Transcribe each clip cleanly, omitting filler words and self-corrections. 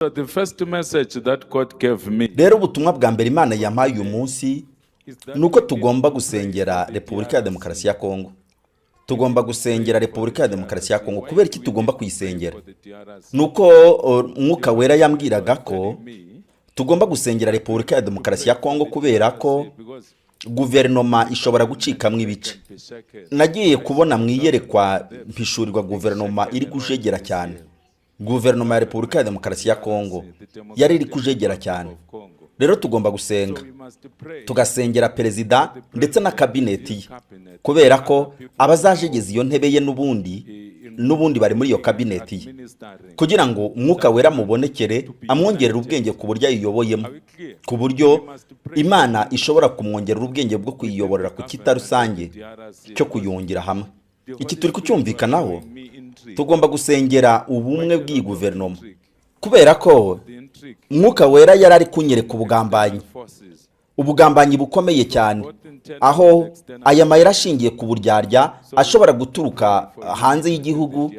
The first message that God gave me. Rero ubutumwa bwa mbere Imana yampaye uyu munsi nuko tugomba gusengera Repubulika ya Demokarasi ya Kongo. Tugomba gusengera Repubulika ya Demokarasi ya Kongo. Kubera iki tugomba kuyisengera? Nuko Mwuka Wera yambwiraga ko tugomba gusengera Repubulika ya Demokarasi ya Kongo kubera ko guverinoma ishobora gucikamwe ibice. Nagiye kubona mwiyerekwa mpishurirwa guverinoma iri kujegera cyane. Guverinoma ya Repubulika ya Demokarasi ya Kongo yari iri kujegera cyane. Rero tugomba gusenga, tugasengera perezida ndetse na kabineti ye, kubera ko abazajegeza iyo ntebe ye n'ubundi bari muri iyo kabineti ye, kugira ngo Umwuka Wera mubonekere amwongerera ubwenge ku buryo ayiyoboyemo, ku buryo Imana ishobora kumwongerera ubwenge bwo kuyiyoborera ku kita rusange cyo kuyungira hamwe. Iki turi kucyumvikanaho. Tugomba gusengera ubumwe bw'iyi guverinoma, kubera ko Mwuka Wera yarari kunyereka ubugambanyi bukomeye cyane, aho aya mayira ashingiye ku buryarya ashobora guturuka hanze y'igihugu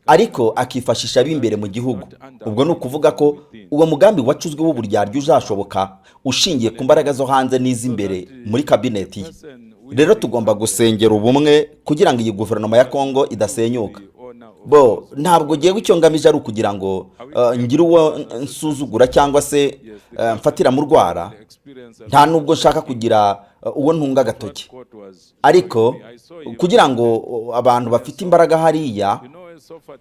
ariko akifashisha b'imbere mu gihugu. Ubwo ni ukuvuga ko uwo mugambi wacuzwe w'uburyarya uzashoboka ushingiye ku mbaraga zo hanze n'iz'imbere muri kabineti ye. Rero tugomba gusengera ubumwe kugira ngo iyi guverinoma ya Kongo idasenyuka. Ntabwo giye icyo ngamije ari ukugira ngo ngire uwo nsuzugura cyangwa se mfatira mu rwara, nta nubwo nshaka kugira uwo ntunga agatoki, ariko kugira ngo abantu bafite imbaraga hariya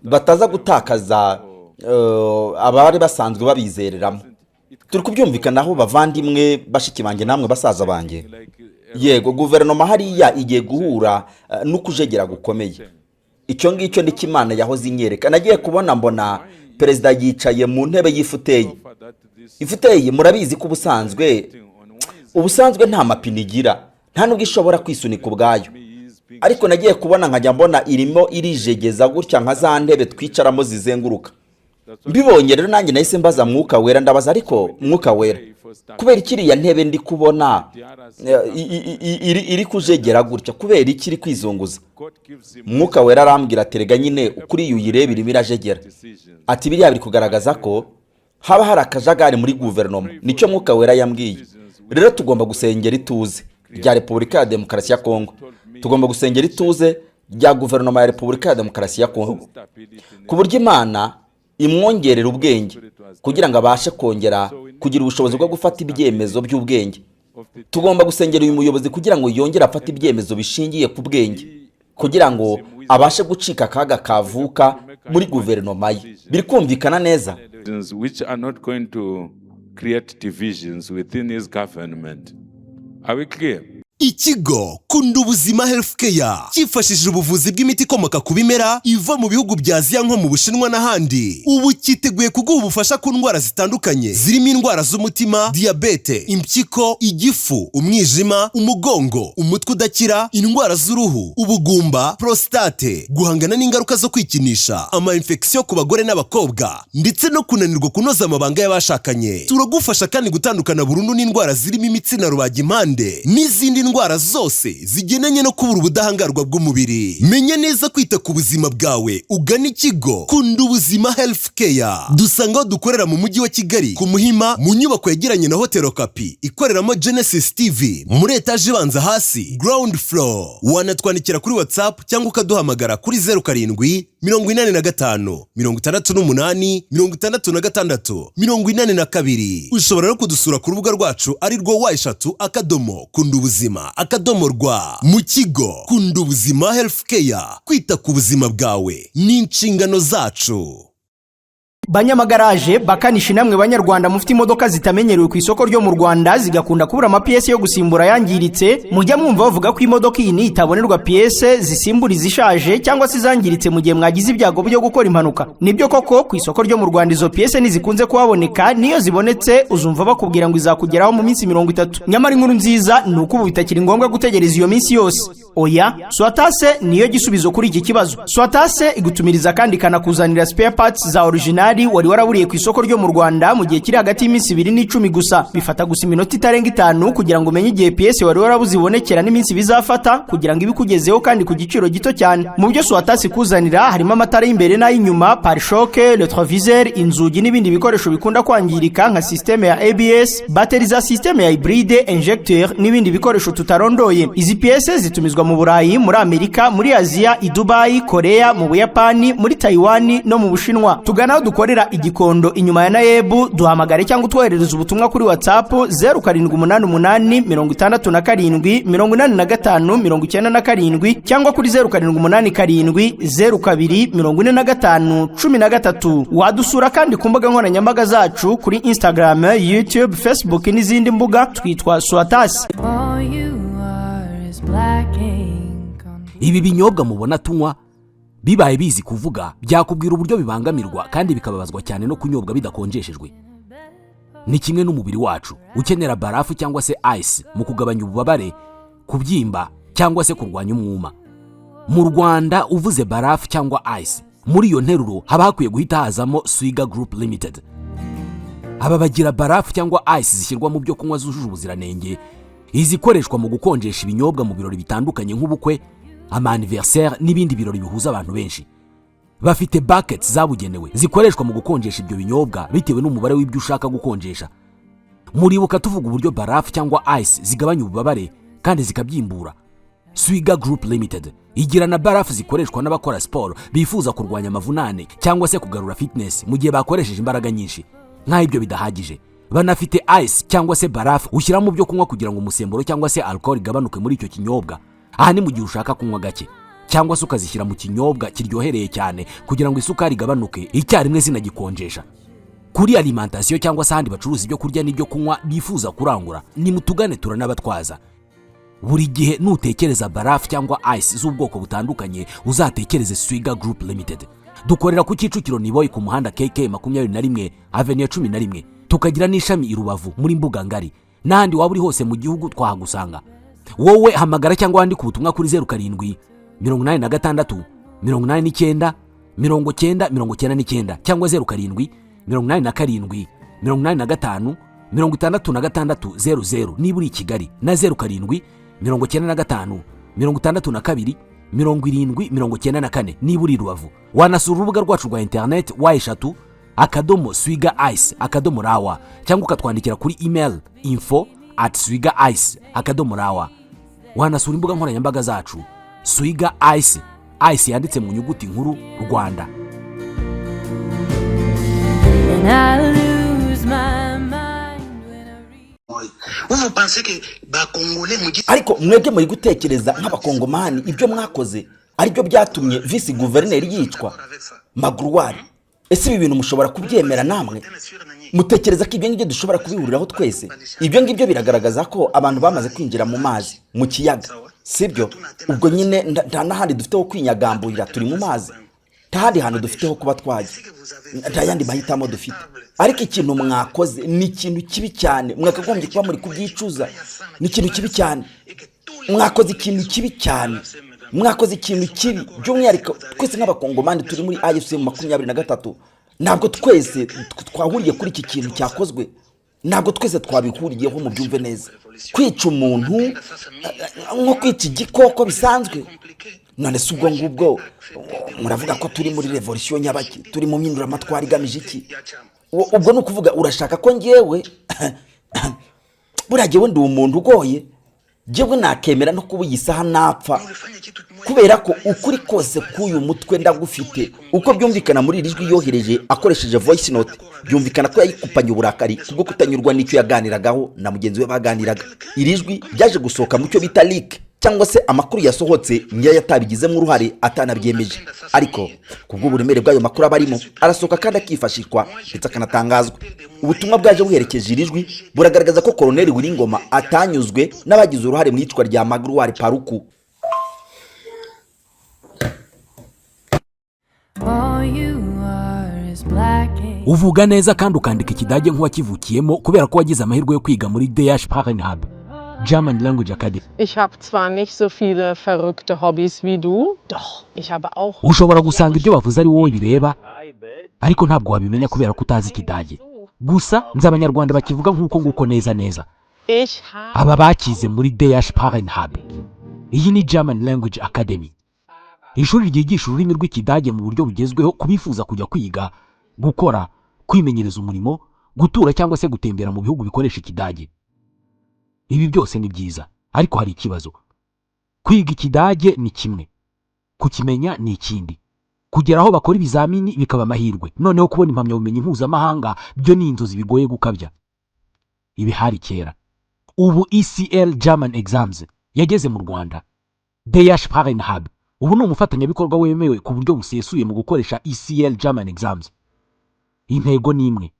bataza gutakaza abari basanzwe babizereramo. Turi kubyumvikanaho bavandimwe, bashiki banjye namwe basaza banjye. Yego, guverinoma hariya igiye guhura n'ukujegera gukomeye. Icyo ngicyo ni Imana yahoze inyereka. Nagiye kubona mbona perezida yicaye mu ntebe y'ifuteyi. Ifuteyi murabizi ko ubusanzwe nta mapine igira, nta nubwo ishobora kwisunika ubwayo, ariko nagiye kubona nkajya mbona irimo irijegeza gutya nka za ntebe twicaramo zizenguruka. Mbibonye rero nanjye nahise mbaza Mwuka Wera, ndabaza ariko Mwuka Wera, kubera ikiriya ntebe ndi kubona iri kujegera gutya, kubera ikiri kwizunguza? Mwuka Wera arambwira ati rega nyine ukuri uyirebe irimo irajegera. Ati biriya biri kugaragaza ko haba hari akajagari muri guverinoma. Nicyo Mwuka Wera yambwiye. Rero tugomba gusengera ituze rya Repubulika ya Demokarasi ya Kongo. Tugomba gusengera ituze rya guverinoma ya Repubulika ya Demokarasi ya Kongo, ku buryo Imana imwongerera ubwenge kugira ngo abashe kongera kugira ubushobozi bwo gufata ibyemezo by'ubwenge. Tugomba gusengera uyu muyobozi kugira ngo yongere afate ibyemezo bishingiye ku bwenge, kugira ngo abashe gucika akaga kavuka muri guverinoma ye. Biri kumvikana neza? Which are not going to create divisions within his government. Are we clear? Ikigo Kunda Ubuzima Healthcare cyifashishije ubuvuzi bw'imiti ikomoka ku bimera iva mu bihugu bya Aziya nko mu Bushinwa n'ahandi. Ubu cyiteguye kuguha ubufasha ku ndwara zitandukanye zirimo indwara z'umutima, diabete, impyiko, igifu, umwijima, umugongo, umutwe udakira, indwara z'uruhu, ubugumba, prostate, guhangana n'ingaruka zo kwikinisha, ama-infection ku bagore n'abakobwa, ndetse no kunanirwa kunoza amabanga y'abashakanye. Turagufasha kandi gutandukana burundu n'indwara zirimo imitsi na rubagimpande n'izindi indwara zose zigenanye no kubura ubudahangarwa bw'umubiri. Menya neza kwita ku buzima bwawe, ugana ikigo Kunda Ubuzima Healthcare. Dusanga dukorera mu mujyi wa Kigali ku Muhima, mu nyubako yegeranye na Hotel Okapi ikoreramo Genesis TV muri etaje ibanza hasi ground floor. Wanatwandikira kuri WhatsApp cyangwa ukaduhamagara kuri 07 45 68 66 42. Ushobora no kudusura ku rubuga rwacu ari rwo wa_kundubuzima_rwa. Mu kigo Kunda Ubuzima Healthcare, kwita ku buzima bwawe ni inshingano zacu. Banyamagaraje bakanishi namwe banyarwanda mufite imodoka zitamenyerewe ku isoko ryo mu Rwanda zigakunda kubura amapiyese yo gusimbura yangiritse, mujya mwumva bavuga ko imodoka iyi itabonerwa piyese zisimbura izishaje cyangwa se zangiritse mu gihe mwagize ibyago byo gukora impanuka. Nibyo koko ku isoko ryo mu Rwanda izo piyese nizikunze kuhaboneka, niyo zibonetse uzumva bakubwira ngo izakugeraho mu minsi 30. Nyamara inkuru nziza ni uko ubu bitakiri ngombwa gutegereza iyo minsi yose. Oya, Swatase niyo gisubizo kuri iki kibazo. Swatase igutumiriza kandi kanakuzanira spare parts za original imidari wari waraburiye ku isoko ryo mu Rwanda mu gihe kiri hagati y'iminsi 2 n'10 gusa. Bifata gusa iminota itarenga 5 kugira ngo umenye igihe piyese wari warabuze ibonekera n'iminsi bizafata kugira ngo ibikugezeho kandi ku giciro gito cyane. Mu byo Swatasi kuzanira harimo amatara y'imbere n'ay'inyuma, pare-choque, retroviseur, inzugi n'ibindi bikoresho bikunda kwangirika nka systeme ya ABS, bateri za systeme ya hybride, injecteur n'ibindi bikoresho tutarondoye. Izi piyese zitumizwa mu Burayi, muri Amerika, muri Aziya, i Dubai, Korea, mu Buyapani, muri Taiwan no mu Bushinwa. Tuganaho dukorera igikondo inyuma ya Nayebu, duhamagare cyangwa utwoherereza ubutumwa kuri WhatsApp 0788678597 cyangwa kuri 0787024513. Wadusura kandi ku mbuga nkoranyambaga zacu kuri Instagram, YouTube, Facebook n'izindi mbuga twitwa Swatasi. Ibi binyobwa mubona tunywa bibaye bizi kuvuga byakubwira uburyo bibangamirwa kandi bikababazwa cyane no kunyobwa bidakonjeshejwe. Ni kimwe n'umubiri wacu ukenera barafu cyangwa se ice mu kugabanya ububabare, kubyimba cyangwa se kurwanya umwuma. Mu Rwanda uvuze barafu cyangwa ice, muri iyo nteruro haba hakwiye guhita hazamo Swiga Group Limited. Aba bagira barafu cyangwa ice zishyirwa mu byo kunywa zujuje ubuziranenge, izikoreshwa mu gukonjesha ibinyobwa mu birori bitandukanye nk'ubukwe, ama-anniversaire n'ibindi birori bihuza abantu benshi. Bafite buckets zabugenewe zikoreshwa mu gukonjesha ibyo binyobwa bitewe n'umubare w'ibyo ushaka gukonjesha. Muribuka tuvuga uburyo barafu cyangwa ice zigabanya ububabare kandi zikabyimbura. Swiga Group Limited igira na barafu zikoreshwa n'abakora siporo bifuza kurwanya amavunane cyangwa se kugarura fitness mu gihe bakoresheje imbaraga nyinshi. Nka ibyo bidahagije, banafite ice cyangwa se barafu ushyira mu byo kunywa kugira ngo umusemburo cyangwa se alcohol igabanuke muri icyo kinyobwa. Aha ni mu gihe ushaka kunywa gake, cyangwa se ukazishyira mu kinyobwa kiryohereye cyane kugira ngo isukari igabanuke icyarimwe zinagikonjesha. Kuri alimentation cyangwa se ahandi bacuruza ibyo kurya n'ibyo kunywa bifuza kurangura, ni mutugane turanabatwaza. Buri gihe nutekereza barafu cyangwa ice z'ubwoko butandukanye uzatekereze Swiga Group Limited. Dukorera ku Kicukiro Niboy ku muhanda KK 21 Avenue 11, tukagira n'ishami i Rubavu muri Mbuga Ngari, n'ahandi waba uri hose mu gihugu twahagusanga. Wowe hamagara cyangwa wandika ubutumwa kuri 0786 89 90 cyangwa 0787 87 86 niba uri i Kigali, na 0795 62 70 niba uri i Rubavu. Wanasura urubuga rwacu rwa internet @swiga-ice.rawa cyangwa ukatwandikira kuri email info@swiga-ice.rawa. Wanasura imbuga nkoranyambaga zacu Swiga Ice, ice yanditse mu nyuguti nkuru Rwanda. Ariko mwebwe muri gutekereza nk'abakongomani ibyo mwakoze ari byo byatumye vice guverineri yicwa Magruwari? Ese ibi bintu mushobora kubyemera namwe? Mutekereza ko ibyo ngibyo dushobora kubihuriraho twese? Ibyo ngibyo biragaragaza ko abantu bamaze kwinjira mu mazi, mu kiyaga, sibyo? Ubwo nyine nta n'ahandi dufite ho kwinyagamburira, turi mu mazi. Nta handi hantu dufite ho kuba twajya, nta yandi mahitamo dufite. Ariko ikintu mwakoze ni ikintu kibi cyane, mwakagombye kuba muri kubyicuza. Ni ikintu kibi cyane, mwakoze ikintu kibi cyane, mwakoze ikintu kibi. By'umwihariko twese nk'abakongomani turi muri AFC 23, ntabwo twese twahuriye kuri iki kintu cyakozwe, ntabwo twese twabihuriyeho mu byumve neza. Kwica umuntu nko kwica igikoko bisanzwe. None se ubwo ngubwo muravuga ko turi muri revolution nyabaki, turi mu mpinduramatwara igamije iki? Ubwo ni ukuvuga urashaka ko ngewe burage we ndi umuntu ugoye, ngewe nakemera no kuba iyi saha napfa, kubera ko ukuri kose k'uyu mutwe ndagufite. Uko byumvikana muri iri jwi yohereje akoresheje voice note, byumvikana ko yayikupanye uburakari kubwo kutanyurwa n'icyo yaganiragaho na mugenzi we baganiraga. Iri jwi ryaje gusohoka mu cyo bita leak, cyangwa se amakuru yasohotse njya yatabigizemo uruhare atanabyemeje. Ariko kubw'uburemere bw'ayo makuru abarimo arasohoka kandi akifashishwa ndetse akanatangazwa. Ubutumwa bwaje buherekeje iri jwi buragaragaza ko Colonel Wiringoma atanyuzwe n'abagize uruhare mu yicwa rya Magruwari Paruku. Uvuga neza kandi ukandika ikidage nk'uwakivukiyemo kubera ko wagize amahirwe yo kwiga muri DH Sprachenhub, German Language Academy. Ich habe zwar nicht so viele verrückte Hobbys wie du, doch ich habe auch. Ushobora gusanga ibyo bavuze ari wowe bireba, ariko ntabwo wabimenya kubera ko utazi ikidage. Gusa nzi abanyarwanda bakivuga nk'uko nguko neza. Aba bakize muri Der Sprachenhub. Iyi ni German Language Academy, ishuri ryigisha ururimi rw'ikidage mu buryo bugezweho kubifuza kujya kwiga, gukora, kwimenyereza umurimo, gutura cyangwa se gutembera mu bihugu bikoresha ikidage. Ibi byose ni byiza, ariko hari ikibazo. Kwiga ikidage ni kimwe, kukimenya ni ikindi. Kugera aho bakora ibizamini bikaba amahirwe, noneho kubona impamyabumenyi mpuzamahanga byo ni inzozi bigoye gukabya. Ibi hari kera. Ubu ECL German Exams yageze mu Rwanda. Der Sprachenhub ubu ni umufatanyabikorwa wemewe ku buryo busesuye mu gukoresha ECL German Exams. Intego ni imwe,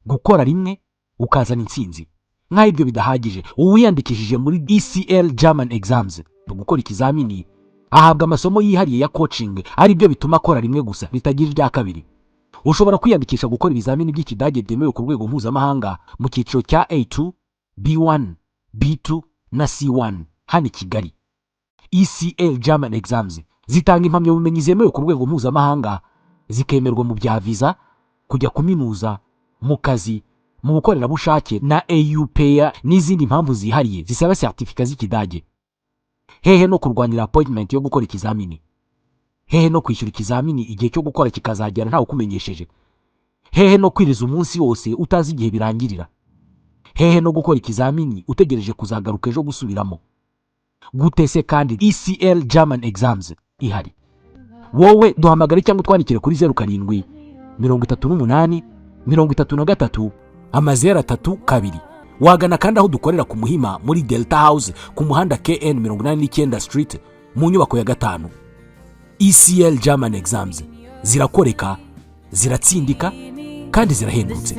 gukora rimwe ukazana intsinzi. Nka ibyo bidahagije, uwiyandikishije muri ECL German Exams gukora ikizamini ahabwa amasomo yihariye ya coaching, ari byo bituma akora rimwe gusa bitagira irya kabiri. Ushobora kwiyandikisha gukora ibizamini by'ikidage byemewe ku rwego mpuzamahanga mu cyiciro cya A2, B1, B2 na C1 hano i Kigali. ECL German Exams zitanga impamyabumenyi zemewe ku rwego mpuzamahanga, zikemerwa mu bya visa, kujya kuminuza, mu kazi, mu bukorerabushake na EU Payer n'izindi mpamvu zihariye zisaba certificate z'ikidage. Hehe no kurwanira appointment yo gukora ikizamini. Hehe no kwishyura ikizamini igihe cyo gukora kikazagera ntawe ukumenyesheje. Hehe no kwiriza umunsi wose utazi igihe birangirira. Hehe no gukora ikizamini utegereje kuzagaruka ejo gusubiramo. Gutese kandi ECL German Exams ihari. Wowe duhamagare cyangwa twandikire kuri 07 38 33 032. Wagana kandi aho dukorera ku Muhima muri Delta House ku muhanda KN 89 Street mu nyubako ya 5. ECL German Exams zirakoreka, ziratsindika kandi zirahendutse.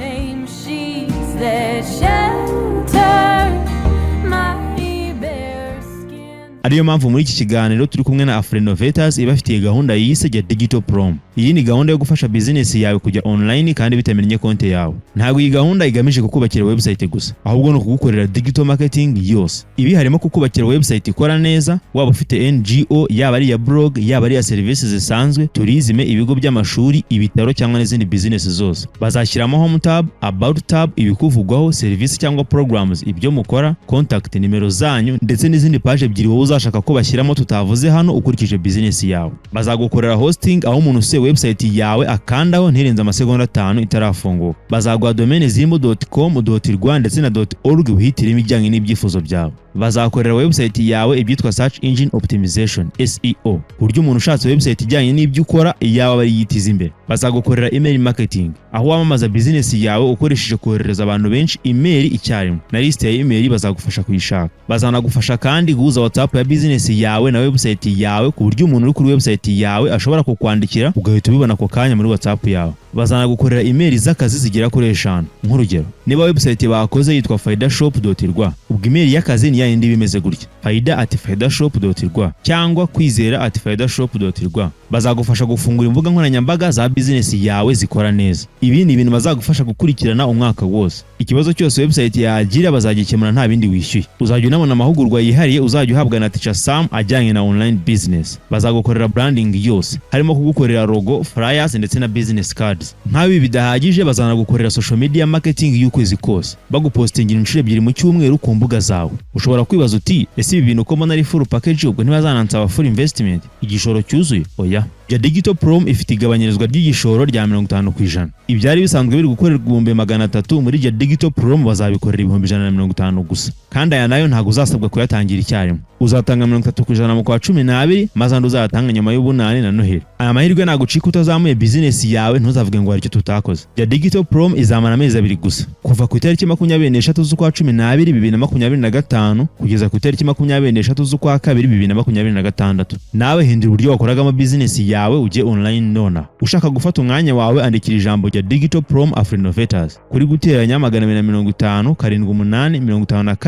Ariyo mpamvu muri iki kiganiro turi kumwe na Afrinovators ibafitiye gahunda yise ya Digital Prom. Iyi ni gahunda yo gufasha business yawe kujya online kandi bitamenye konti yawe. Ntabwo iyi gahunda igamije kukubakira website gusa, ahubwo no kugukorera digital marketing yose. Ibi harimo kukubakira website ikora neza, waba ufite NGO, yaba ari ya blog, yaba ari ya services zisanzwe, tourism, ibigo by'amashuri, ibitaro cyangwa n'izindi business zose. Bazashyiramo home tab, about tab, ibikuvugwaho, service cyangwa programs, ibyo mukora, contact, nimero zanyu ndetse n'izindi page ebyiri wowe uzashaka ko bashyiramo tutavuze hano ukurikije business yawe. Bazagukorera hosting aho umuntu se website yawe akandaho ntirenze amasegonda 5 itarafunguka. Bazaguha domaine zirimo .com, .rw ndetse na .org uhitiremo ijyanye n'ibyifuzo byawe. Bazakorera website yawe ibyitwa search engine optimization SEO, buryo umuntu ushatse website ijyanye n'ibyo ukora yawe bari yitiza imbere. Bazagukorera email marketing aho wamamaza business yawe ukoresheje koherereza abantu benshi email icyarimwe na list ya email bazagufasha kuyishaka. Bazanagufasha kandi guhuza WhatsApp ya business yawe na website yawe ku buryo umuntu uri kuri website yawe ashobora kukwandikira ugahita ubibona ko kanya muri WhatsApp yawe. Bazanagukorera email z'akazi zigera kuri 5. Nk'urugero, niba website bakoze yitwa faidashop.rw, ubwo email y'akazi ni yindi bimeze gutya: faida@faidashop.rw cyangwa kwizera@faidashop.rw. Bazagufasha gufungura imbuga nkoranyambaga za business yawe zikora neza. Ibi ni ibintu bazagufasha gukurikirana umwaka wose. Ikibazo cyose website yagira bazagikemura nta bindi wishyuye. Uzajya unabona amahugurwa yihariye uzajya uhabwa na Teacher Sam ajyanye na online business. Bazagukorera branding yose, harimo kugukorera logo, flyers ndetse na business cards. Nkabi bidahagije bazanagukorera social media marketing y'ukwezi kose, bagupostingira inshuro 2 mu cyumweru ku mbuga zawe. Ushobora kwibaza uti ese ibi bintu ko mbona ari full package ubwo ntibazanansaba full investment igishoro cyuzuye? Oya, ya Digital Prom ifite igabanyirizwa ry'igishoro rya 50%. Ibyari bisanzwe biri gukorerwa 300 muri ya Digital Prom bazabikorera 150 gusa, kandi aya nayo ntago uzasabwa kuyatangira icyarimwe. Uzatanga 30% mu kwa 12 mazandi uzatanga nyuma y'ubunani na Noheli. Aya mahirwe nagucika utazamuye business yawe ntuzavuge ngo hari icyo tutakoze. Ya Digital Prom izamara amezi 2 gusa, kuva ku itariki 23 z'ukwa 12 2025 kugeza ku itariki 23 z'ukwa 2 2026. Nawe hindura uburyo wakoragamo business yawe uje online nona. Ushaka gufata umwanya wawe andikira ijambo rya Digital Prom Afrinovators kuri guteranya 250 78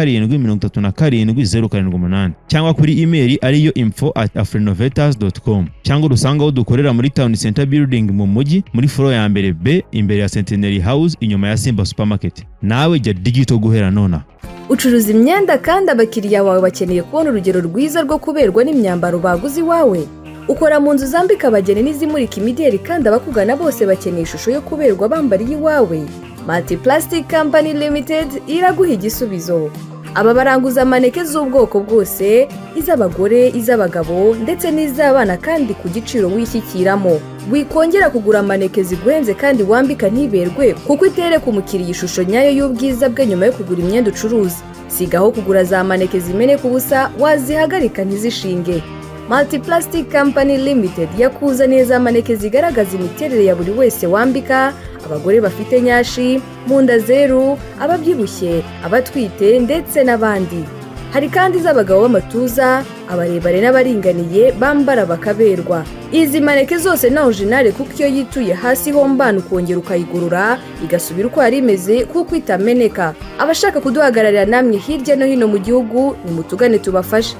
57 078 cyangwa kuri email ariyo info@afrinovators.com cyangwa udusanga aho dukorera muri Town Center Building mu mujyi muri floor ya mbere B imbere ya Centenary House inyuma ya Simba Supermarket. Nawe jya Digital guhera nona. Ucuruza imyenda kandi abakiriya bawe bakeneye kubona urugero rwiza rwo kuberwa n'imyambaro baguze iwawe. ukora mu nzu zambika abageni n'izimurika imideri kandi abakugana bose bakeneye ishusho yo kuberwa bambariye iwawe. Multiplastic Company Limited iraguha igisubizo. Aba baranguza maneke z'ubwoko bwose, iz'abagore, iz'abagabo ndetse n'iz'abana kandi ku giciro wishyikiramo. Wikongera kugura maneke ziguhenze kandi wambika ntiberwe kuko itereka umukiriya ishusho nyayo y'ubwiza bwe nyuma yo kugura imyenda ucuruza. Sigaho kugura za maneke zimeneka ubusa wazihagarika ntizishinge. Multiplastic Company Limited yakuzaniye za maneke zigaragaza imiterere ya buri wese wambika, abagore bafite nyashi, munda zeru, ababyibushye, abatwite ndetse n'abandi. Hari kandi z'abagabo b'amatuza, abarebare n'abaringaniye bambara bakaberwa. Izi maneke zose na original kuko iyo yituye hasi hombana ukongera ukayigurura igasubira uko yari imeze kuko itameneka. Abashaka kuduhagararira namwe hirya no hino mu gihugu nimutugane tubafashe.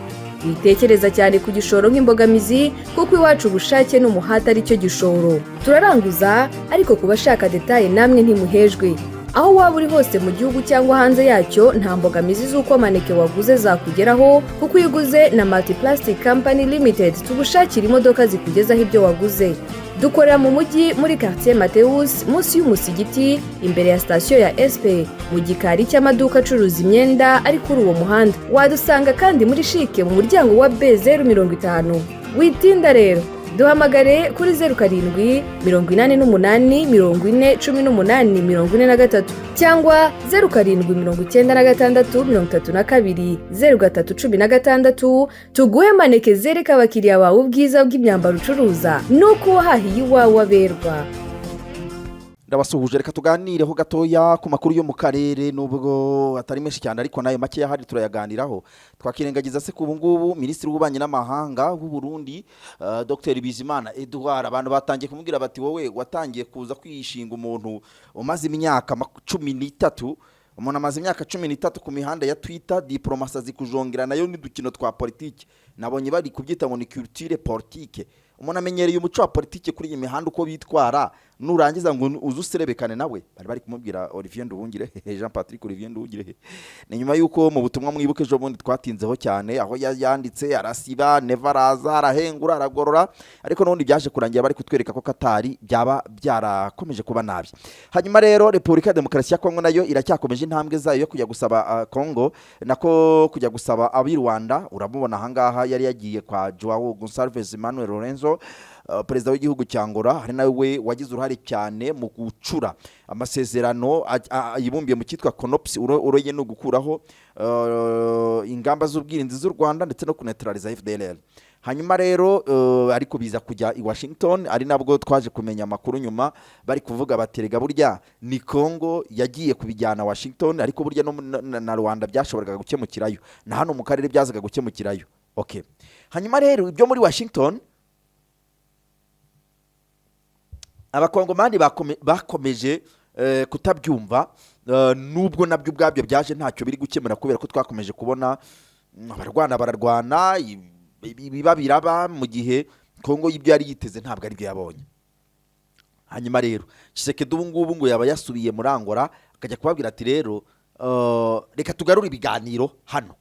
Witekereza cyane ku gishoro nk'imbogamizi kuko iwacu ubushake n'umuhata ari cyo gishoro. Turaranguza ariko ku bashaka detaye namwe ntimuhejwe. Aho waba uri hose mu gihugu cyangwa hanze yacyo nta mbogamizi z'uko maneke waguze zakugeraho kuko uyiguze na Multiplastic Company Limited tugushakira imodoka zikugezaho ibyo waguze. Dukorera mu mujyi muri quartier Mateus munsi y'umusigiti imbere ya station ya SP mu gikari cy'amaduka acuruza imyenda ari kuri uwo muhanda. Wadusanga kandi muri shike mu muryango wa B050. Witinda rero duhamagare kuri 0788401843 cyangwa 0796320316 tuguhe maneke zereka abakiriya bawe ubwiza bw'imyambaro ucuruza nuko wahahiye iwawe aberwa. Ndabasuhuje, reka tuganireho gatoya ku makuru yo mu karere nubwo atari menshi cyane ariko nayo make yahari turayaganiraho. Twakirengagiza se ku ngubu Minisitiri w'Ububanyi n'Amahanga w'u Burundi Dr Bizimana Edouard, abantu batangiye kumubwira bati wowe watangiye kuza kwiyishinga umuntu umaze imyaka 13, umuntu amaze imyaka 13 ku mihanda ya Twitter, diplomasi zikujongera nayo n'udukino twa politike. Nabonye bari kubyita ngo ni culture politique. Umuntu amenyereye umuco wa politike kuri iyi mihanda uko bitwara, nurangiza ngo uzuserebekane nawe. Bari kumubwira Olivier Nduhungire, Jean Patrick Olivier Nduhungire. Ni nyuma yuko mu butumwa mwibuke ejo bundi twatinzeho cyane aho yanditse arasiba nevaraza arahengura aragorora, ariko n'ubundi byaje kurangira bari kutwereka ko Katari byaba byarakomeje kuba nabi. Hanyuma rero Repubulika ya Demokarasi ya Kongo nayo iracyakomeje intambwe zayo yo kujya gusaba Kongo nako kujya gusaba abi Rwanda. Urabubona ahangaha yari yagiye kwa Joao Gonçalves Manuel Lorenzo, perezida w'igihugu cya Angola, hari nawe wagize uruhare cyane mu gucura amasezerano yibumbiye mu cyitwa CONOPS uroye no gukuraho ingamba z'ubwirinzi z'u Rwanda ndetse no kuneutraliza FDLR. Hanyuma rero ariko biza kujya i Washington, ari nabwo twaje kumenya amakuru nyuma bari kuvuga baterega burya ni Kongo yagiye kubijyana Washington, ariko burya no na Rwanda byashoboraga gukemukirayo, na hano mu karere byazaga gukemukirayo. Okay, hanyuma rero ibyo muri Washington abakongomani bakomeje kutabyumva, nubwo nabyo ubwabyo byaje ntacyo biri gukemura kubera ko twakomeje kubona bararwana biba biraba mu gihe Kongo y'ibyo yari yiteze ntabwo ari byo yabonye. Hanyuma rero Tshisekedi ubu ngubu ngo yaba yasubiye muri Angola akajya kubabwira ati rero reka tugarure ibiganiro hano,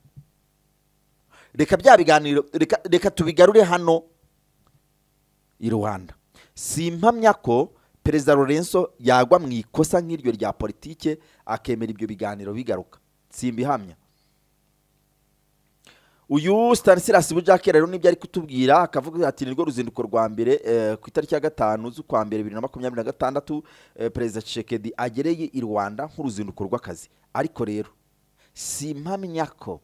reka bya biganiro reka tubigarure hano i Rwanda. Simpamya ko Perezida Lorenzo yagwa mu ikosa nk'iryo rya politike akemera ibyo biganiro bigaruka, simbihamya. Uyu Stanislas Bujakera rero nibyo ari kutubwira, akavuga ati nirwo ruzinduko rwa mbere ku itariki ya 5 z'ukwa mbere 2026 Perezida Tshisekedi agereye i Rwanda nk'uruzinduko rw'akazi. Ariko rero simpamya ko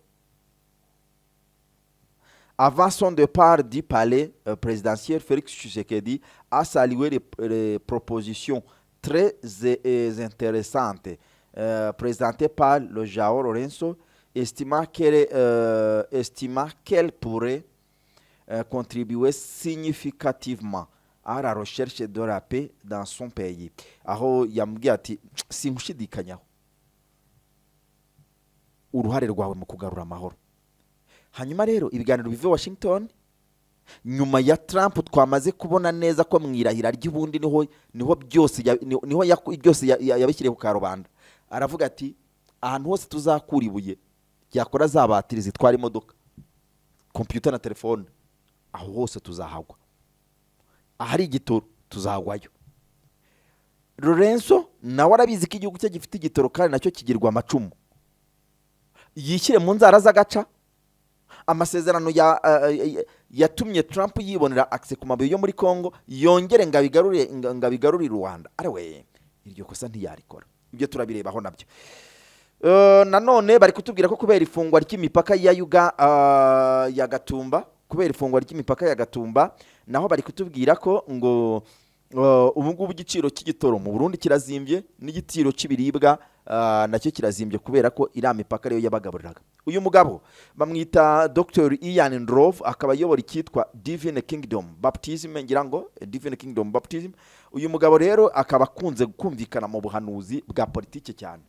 avant son départ du palais présidentiel, Félix Tshisekedi a salué les propositions très intéressantes présentées par le Joao Lorenzo, estima qu'elle pourrait contribuer significativement à la recherche de la paix dans son pays. Aho yambwiye ati simushidikanyaho uruhare rwawe mu kugarura amahoro. Hanyuma rero ibiganiro bive Washington nyuma ya Trump twamaze kubona neza ko mwirahira ry'ubundi niho byose yabishyiriye ku karubanda. Aravuga ati ahantu hose tuzakura ibuye yakora zabatiri zitwara imodoka, computer na telefone, aho hose tuzahagwa. ahari igitoro tuzagwayo. Lorenzo nawe arabizi ko igihugu cye gifite igitoro kandi nacyo kigirwa amacumu. Yishyire mu nzara z'agaca. Amasezerano yatumye Trump yibonera access ku mabuye yo muri Congo yongere ngabigarurire Rwanda. Arewe iryo kosa ntiyarikora. Ibyo turabirebaho nabyo. Nanone bari kutubwira ko kubera ifungwa ry'imipaka ya Gatumba, kubera ifungwa ry'imipaka ya Gatumba, naho bari kutubwira ko ngo ubu ngubu igiciro cy'igitoro mu Burundi kirazimbye n'igiciro cy'ibiribwa nacyo kirazimbye kubera ko iriya mipaka rero yabagaburiraga. Uyu mugabo bamwita Dr. Ian Ndrov, akaba ayobora icyitwa Divine Kingdom Baptism, ngira ngo Divine Kingdom Baptism. Uyu mugabo rero akaba akunze kumvikana mu buhanuzi bwa politike cyane.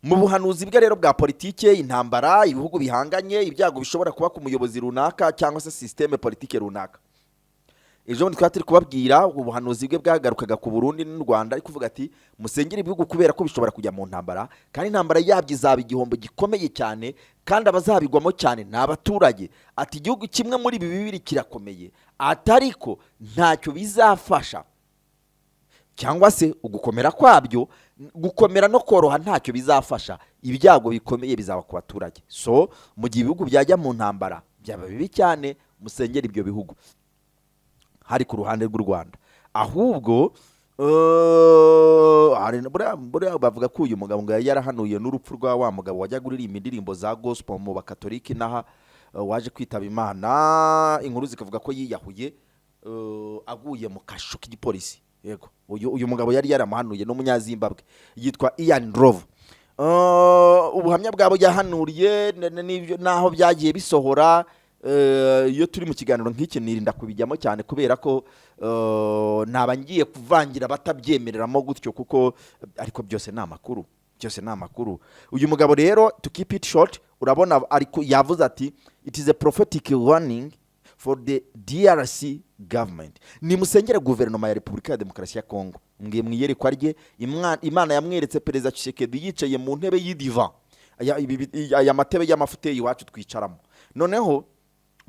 Mu buhanuzi bwe rero bwa politike, intambara, ibihugu bihanganye, ibyago bishobora kuba ku muyobozi runaka cyangwa se systeme politike runaka. Ejo bundi twatiri kubabwira ubuhanuzi bwe bwagarukaga ku Burundi n'u Rwanda, ari kuvuga ati musengere ibihugu kubera ko bishobora kujya mu ntambara, kandi intambara yabyo izaba igihombo gikomeye cyane, kandi abazabigwamo cyane ni abaturage. Ati igihugu kimwe muri ibi bibiri kirakomeye, atariko ntacyo bizafasha, cyangwa se ugukomera kwabyo, gukomera no koroha ntacyo bizafasha, ibyago bikomeye bizaba ku baturage. So mu gihe ibihugu byajya mu ntambara byaba bibi cyane, musengere ibyo bihugu. Hari ku ruhande rw'u Rwanda ahubwo bavuga ko uyu mugabo ngo yarahanuye n'urupfu rwa wa mugabo wajya kuririmba indirimbo za gospel mu bakatolika naha waje kwitaba Imana. Inkuru zikavuga ko yiyahuye aguye mu kasho k'igipolisi. Yego uyu mugabo yari yaramuhanuye n'umunyazimbabwe yitwa Ian Ndrov. Ubuhamya bwabo yahanuriye naho byagiye bisohora. Iyo turi mu kiganiro nk'iki nirinda kubijyamo cyane kubera ko nabangiye kuvangira batabyemereramo gutyo, kuko ariko byose ni amakuru. Uyu mugabo rero, to keep it short, urabona ariko yavuze ati it is a prophetic warning for the DRC government. Ni musengere guverinoma ya Repubulika ya Demokarasi ya Kongo. Mwiyerekwa rye Imana yamweretse Perezida Tshisekedi yicaye mu ntebe y'idivan, aya matebe y'amafuteyi iwacu twicaramo. Noneho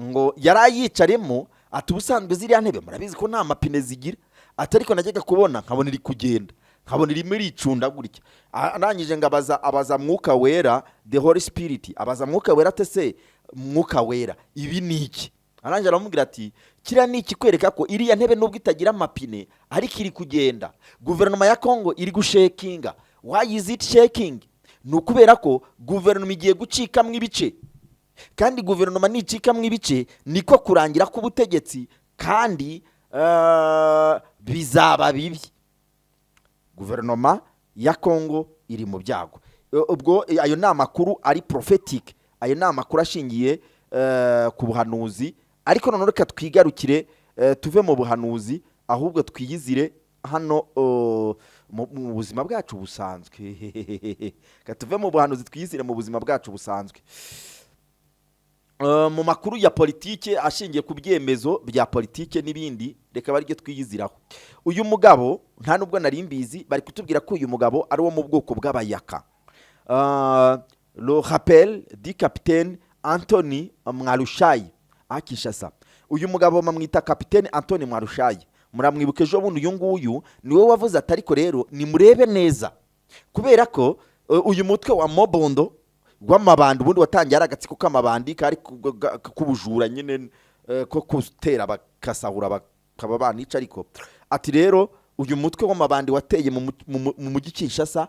ngo yarayicaremo, ati ubusanzwe ziriya ntebe murabizi ko nta mapine zigira, atariko najyaga kubona nkabona iri kugenda, nkabona iri muri icunda gutya. Arangije ngo abaza Mwuka Wera, the Holy Spirit, abaza Mwuka Wera tese Mwuka Wera ibi niki? Arangije aramubwira ati kiriya ni ikikwereka ko iriya ntebe nubwo itagira amapine ariko iri kugenda. Guverinoma ya Kongo iri gushakinga. Why is it shaking? Nukubera ko guverinoma igiye gucikamwe ibice, kandi guverinoma nicika ibice niko kurangira ku butegetsi, kandi bizaba bibi. Guverinoma ya Kongo iri mu byago. Ubwo ayo ni amakuru ari prophetic, ayo ni amakuru ashingiye ku buhanuzi. Ariko none reka twigarukire tuve mu buhanuzi, ahubwo twiyizire hano mu buzima bwacu busanzwe. Tuve mu buhanuzi twiyizire mu buzima bwacu busanzwe. Mu makuru ya politike ashingiye ku byemezo bya politike n'ibindi, reka barige twiyiziraho. Uyu mugabo nta nubwo nari mbizi, bari kutubwira ko uyu mugabo ari wo mu bwoko bw'abayaka. Le rappel du capitaine Anthony Mwarushayi Akishasa. Uyu mugabo bamwita Capitaine Anthony Mwarushayi. Muramwibuke ejo bundi uyu nguyu niwe wavuze ati ariko rero nimurebe neza, kubera ko uyu mutwe wa Mobondo gw'amabandi ubundi watangiye aragatsiko k'amabandi kari kubujura nyine ko kutera bakasahura bakaba banica. Ariko ati rero uyu mutwe w'amabandi wateye mu mujyi Kinshasa,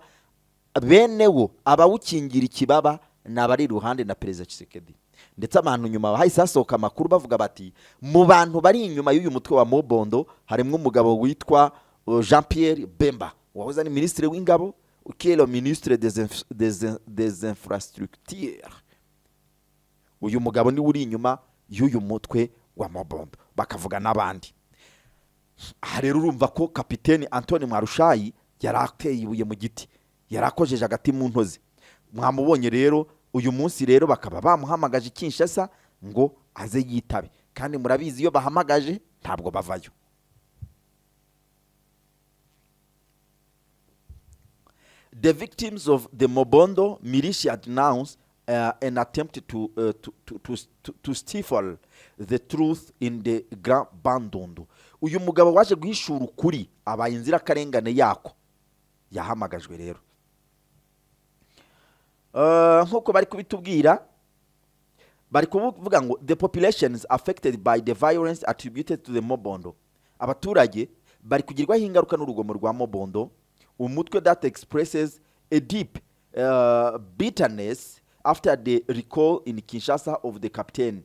benewo abawukingira ikibaba nabari iruhande na Perezida Tshisekedi. Ndetse abantu nyuma bahise hasohoka amakuru bavuga bati mu bantu bari inyuma y'uyu mutwe wa Mobondo harimo umugabo witwa Jean Pierre Bemba, wahoze ari ministre w'ingabo, qui est le ministre des infrastructures. Uyu mugabo ni uri inyuma y'uyu mutwe wa Mobondo, bakavuga n'abandi. Rero urumva ko Kapiteni Anthony Mwarushayi yarateye ibuye mu giti, yarakojeje agati mu ntozi. Mwamubonye rero uyu munsi rero bakaba bamuhamagaje Kinshasa ngo aze yitabe, kandi murabizi iyo bahamagaje ntabwo bavayo. The victims of the Mobondo militia announced an attempt to stifle the truth in the Grand Bandundu. Uyu mugabo waje guhishura ukuri abaye inzirakarengane yako yahamagajwe rero. Nkuko bari kubitubwira bari kuvuga ngo the populations affected by the violence attributed to the Mobondo. Abaturage bari kugirwaho ingaruka n'urugomo rwa Mobondo, umutwe that expresses a deep bitterness after the recall in Kinshasa of the captain.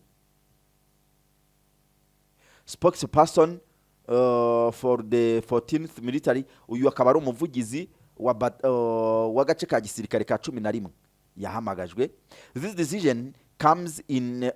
Spokesperson for the 14th military, uyu akaba ari umuvugizi w'agace ka gisirikare ka 11 yahamagajwe. This decision comes in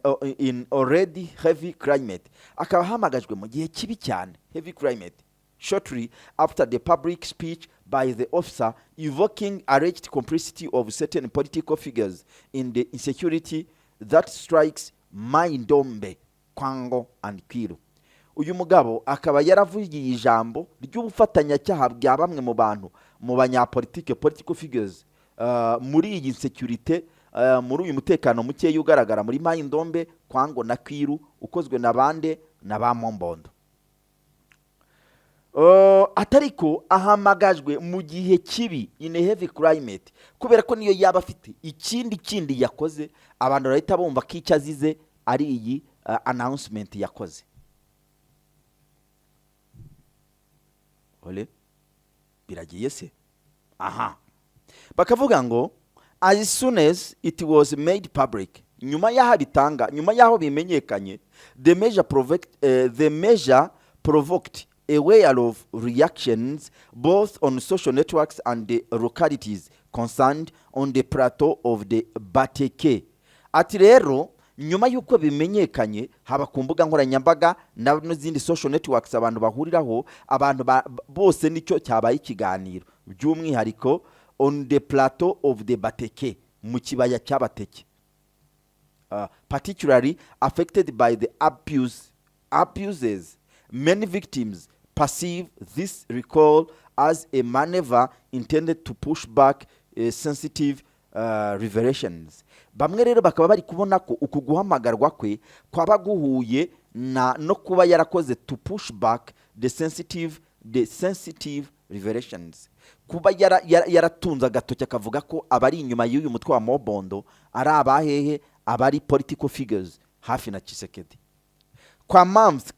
already heavy climate. Akaba hamagajwe mu gihe kibi cyane, heavy climate, shortly after the public speech by the officer evoking alleged complicity of certain political figures in the insecurity that strikes Mai-Ndombe, Kwango and Kwilu. Uyu mugabo akaba yaravugiye ijambo ry'ubufatanyacyaha bwa bamwe mu bantu mu banyapolitike, political figures, muri iyi insecurity, muri uyu mutekano muke yugaragara muri Mai-Ndombe, Kwango na Kwilu ukozwe na bande na ba Mobondo. Atariko ahamagajwe mu gihe kibi in a heavy climate, kubera ko niyo yaba afite ikindi yakoze abantu bahita bumva ko icyo azize ari iyi announcement yakoze. Ole biragiye se. Bakavuga ngo as soon as it was made public, nyuma yaho bimenyekanye, the measure provoked a wave of reactions both on social networks and the localities concerned on the plateau of the Bateke. Ati rero nyuma yuko bimenyekanye haba ku mbuga nkoranyambaga n'izindi social networks abantu bahuriraho, abantu bose nicyo cyabaye ikiganiro by'umwihariko on the plateau of the Bateke, mu kibaya cy'Abateke, particularly affected by the abuses. Many victims perceive this recall as a maneuver intended to push back sensitive revelations. Bamwe rero bakaba bari kubona ko uku guhamagarwa kwe kwaba guhuye no kuba yarakoze to push back the sensitive revelations. Kuba yaratunza agatoki akavuga ko abari inyuma y'uyu mutwe wa Mobondo ari abahehe, abari political figures hafi na Tshisekedi. Kwa month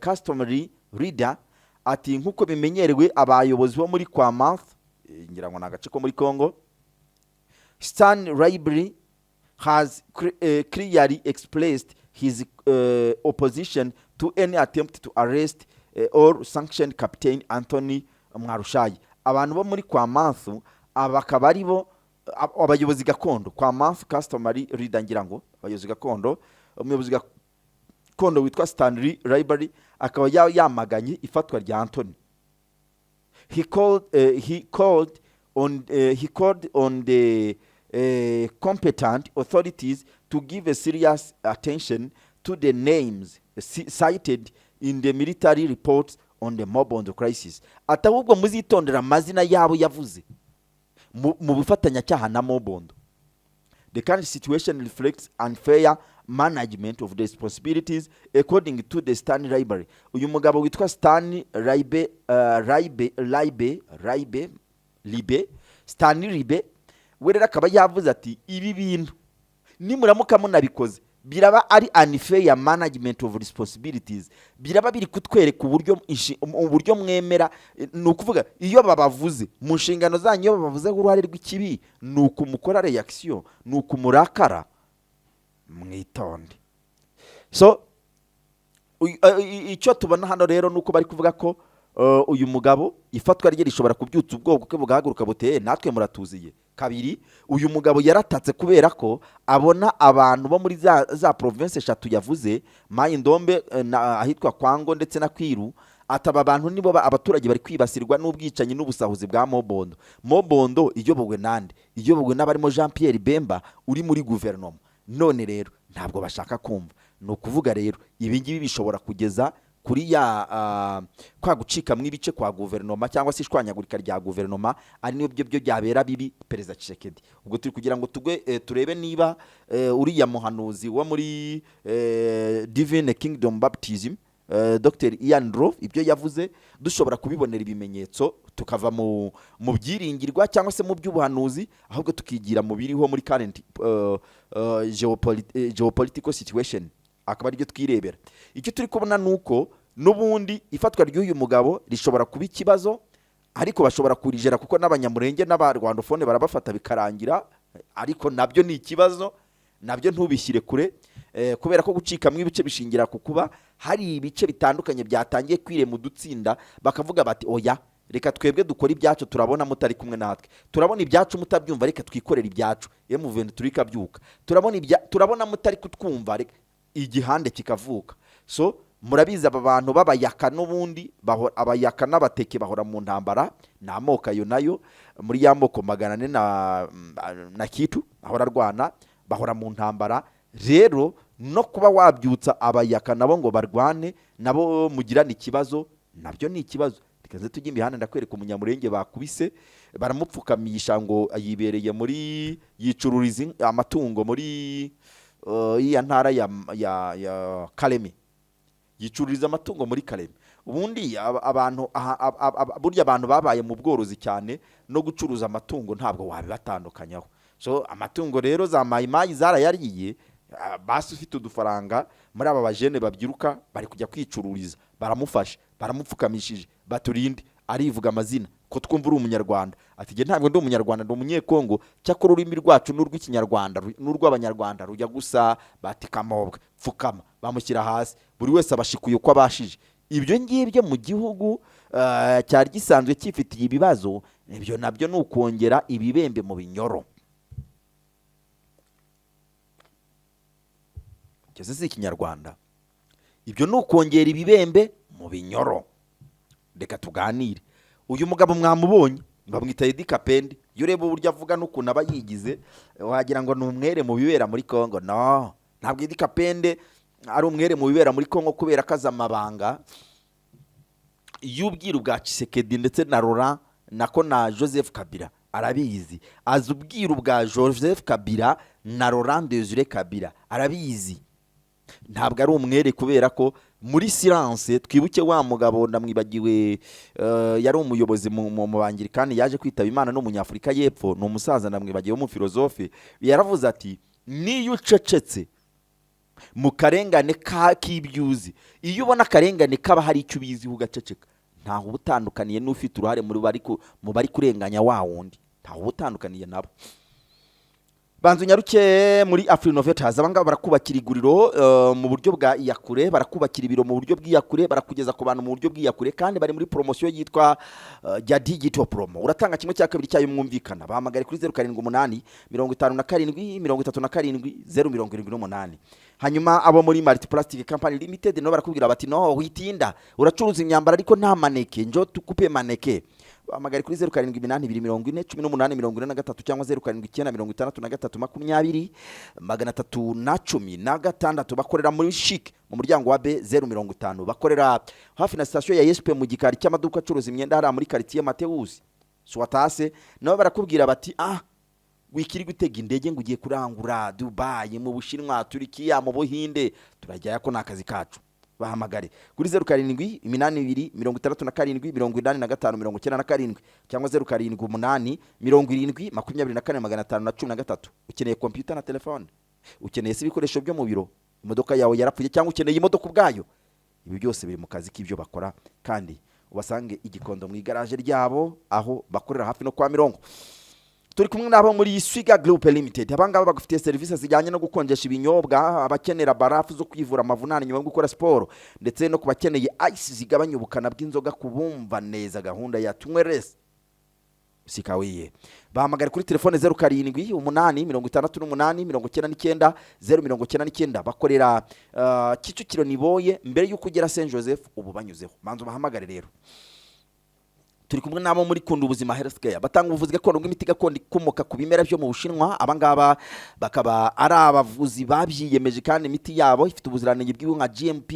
customary reader ati nkuko bimenyerewe abayobozi bo muri kwa month, ngira ngo nagace ko muri Congo, Stan Library has clearly expressed his opposition to any attempt to arrest or sanction Captain Anthony Mwarushayi. Abantu bo muri kwa month abakaba ari bo abayobozi gakondo. Kwa month customary reader ngira ngo abayobozi gakondo, umuyobozi gakondo witwa Stanley Library akaba yamaganye ifatwa rya Anthony. He called on the competent authorities to give a serious attention to the names cited in the military reports on the Mobondo crisis. Atahubwo muzitondera amazina yabo yavuze mu bufatanyacyaha na Mobondo. The current situation reflects unfair management of the responsibilities according to the Stan Library. Uyu mugabo witwa Stan Libe werera akaba yavuze ati ibi bintu nimuramuka munabikoze biraba ari unfair management of responsibilities, biraba biri kutwereka uburyo mwemera. Nukuvuga iyo babavuze mu nshingano zanyu, iyo babavuze uruhare rw'ikibi, nuko mukora reaction, nuko murakara, mwitonde. So icyo tubona hano rero nuko bari kuvuga ko uyu mugabo ifatwa rye rishobora kubyutsa ubwoko bwe bugahaguruka buteye natwe muratuziye. Kabiri, uyu mugabo yaratatse kubera ko abona abantu bo muri za province 3 yavuze, Mai-Ndombe ahitwa Kwango ndetse na Kwilu, ataba abantu nibo abaturage bari kwibasirwa n'ubwicanyi n'ubusahuzi bwa Mobondo. Mobondo iyobowe nande? Iyobowe n'abarimo Jean Pierre Bemba uri muri guverinoma. None rero ntabwo bashaka kumva. No kuvuga rero ibi ngibi bishobora kugeza kuri kwa gucika mw'ibice kwa guverinoma cyangwa se ishwanyagurika rya guverinoma ari nibyo byo byabera bibi perezida Tshisekedi. Ubwo turi kugira ngo turebe niba uriya muhanuzi wo muri Divine Kingdom Baptism Dr. Ian Rowe ibyo yavuze dushobora kubibonera ibimenyetso tukava mu byiringirwa cyangwa se mu by'ubuhanuzi, ahubwo tukigira mu biriho muri current geopolitical situation, akaba ari byo twirebera. Icyo turi kubona nuko n'ubundi ifatwa ry'uyu mugabo rishobora kuba ikibazo, ariko bashobora kurijera kuko n'abanyamurenge n'abarwandofone barabafata bikarangira, ariko nabyo ni ikibazo, nabyo ntubishyire kure kubera ko gucika mw'ibice bishingira ku kuba hari ibice bitandukanye byatangiye kwirema udutsinda, bakavuga bati oya reka twebwe dukora ibyacu, turabona mutari kumwe natwe, turabona ibyacu mutabyumva, reka twikorera ibyacu, M23 ikabyuka, turabona mutari kutwumva, reka igihande kikavuka. So murabizi aba bantu babayaka n'ubundi abayaka n'abateke bahora mu ntambara, n'amoko ayo nayo muri ya moko 400 na kitu ahora arwana, bahora mu ntambara. Rero no kuba wabyutsa abayaka nabo ngo barwane nabo mugirana ikibazo, nabyo ni ikibazo. Rikaze tujye imihanda ndakwereka umunyamurenge bakubise baramupfukamisha ngo yibereye muri yicururiza amatungo muri iya ntara ya Kalemi, yicururiza amatungo muri Kalemi. Ubundi abantu burya abantu babaye mu bworozi cyane no gucuruza amatungo ntabwo wabibatandukanyaho. So amatungo rero za mayimayi zarayariye, basi ufite udufaranga muri aba bajene babyiruka bari kujya kwicururiza, baramufasha baramupfukamishije, baturinde arivuga amazina ko twumva uri umunyarwanda, ati je ntabwo ndi umunyarwanda ndi umunyekongo, cyakora ururimi rwacu n'urw'ikinyarwanda n'urw'abanyarwanda rujya gusa, batikamobwa pfukama bamushyira hasi, buri wese abashikuye uko abashije. Ibyo ngibyo mu gihugu cyari gisanzwe cyifitiye ibibazo, ibyo nabyo ni ukongera ibibembe mu binyoro. Cyese si ikinyarwanda, ibyo ni ukongera ibibembe mu binyoro. Reka tuganire. Uyu mugabo mwamubonye bamwita Edi Kapende, iyo ureba uburyo avuga n'ukuntu aba yigize wagira ngo ni umwere mu bibera muri Kongo. No, ntabwo Edi Kapende ari umwere mu bibera muri Kongo kubera kaza amabanga y'ubwiru bwa Tshisekedi ndetse na Laurent nako na Joseph Kabila arabizi. Azi ubwiru bwa Joseph Kabila na Laurent Desire Kabila arabizi. Ntabwo ari umwere kubera ko muri silence. Twibuke wa mugabo ndamwibagiwe yari umuyobozi mu bangirikani yaje kwitaba Imana no munyafrika y'epfo, no umusaza ndamwibagiwe mu filozofe, yaravuze ati niyo ucecetse mu karengane k'ibyuzi, iyo ubona akarengane kaba hari icyo ubizi ugaceceka, ntaho ubutandukaniye n'ufite uruhare mu bari kurenganya wa wundi, ntaho ubutandukaniye nabo. Banzu nyaruke muri Afrinovetas abangaba barakubakira iguriro mu buryo bwa iyakure, barakubakira ibiro mu buryo bw'iyakure, barakugeza ku bantu mu buryo bw'iyakure, kandi bari muri promotion yitwa ya digital promo. Uratanga kimwe cya kabiri cyayo mwumvikana, bahamagare kuri 078 57 37 078. Hanyuma abo muri Multiplastic Company Limited no barakubwira bati no witinda uracuruza imyambaro ariko nta maneke, njo tukupe maneke. Bahamagare kuri 0788 cyangwa 079320 bakorera muri Chic mu muryango wa B050, bakorera hafi na station ya ESP mu gikari cy'amaduka acuruza imyenda hari muri quartier Mateus Swatase. Nabo barakubwira bati wikiri gutega indege ngo ugiye kurangura Dubai, mu Bushinwa, Turkiya, mu Buhinde, turajya ko nakazi kacu. Bahamagare kuri 0782677597 cyangwa 0778724513. Ukeneye computer na telefone, ukeneye ibikoresho byo mu biro, imodoka yawe yarapfuye cyangwa ukeneye imodoka ubwayo, ibi byose biri mu kazi k'ibyo bakora, kandi ubasange igikondo mu igaraje ryabo aho bakorera hafi no kwa Mirongo. Turi kumwe nabo muri Swiga Group Limited, abangaba bagufitiye services zijyanye no gukonjesha ibinyobwa, abakenera barafu zo kwivura amavunane nyuma yo gukora sport, ndetse no kubakeneye ice zigabanya ubukana bw'inzoga kubumva neza gahunda ya Tunywerese sikawiye. Bahamagara kuri telefone 0788 bakorera Kicukiro Niboye mbere y'uko ugera Saint Joseph ubu banyuzeho. Manzo bahamagare rero. turi kumwe nabo muri Kunda Ubuzima Healthcare batanga ubuvuzi gakondo bw'imiti gakondo ikomoka ku bimera byo mu Bushinwa. Abangaba bakaba ari abavuzi babyiyemeje kandi imiti yabo ifite ubuziranenge bw'ibihugu nka GMP,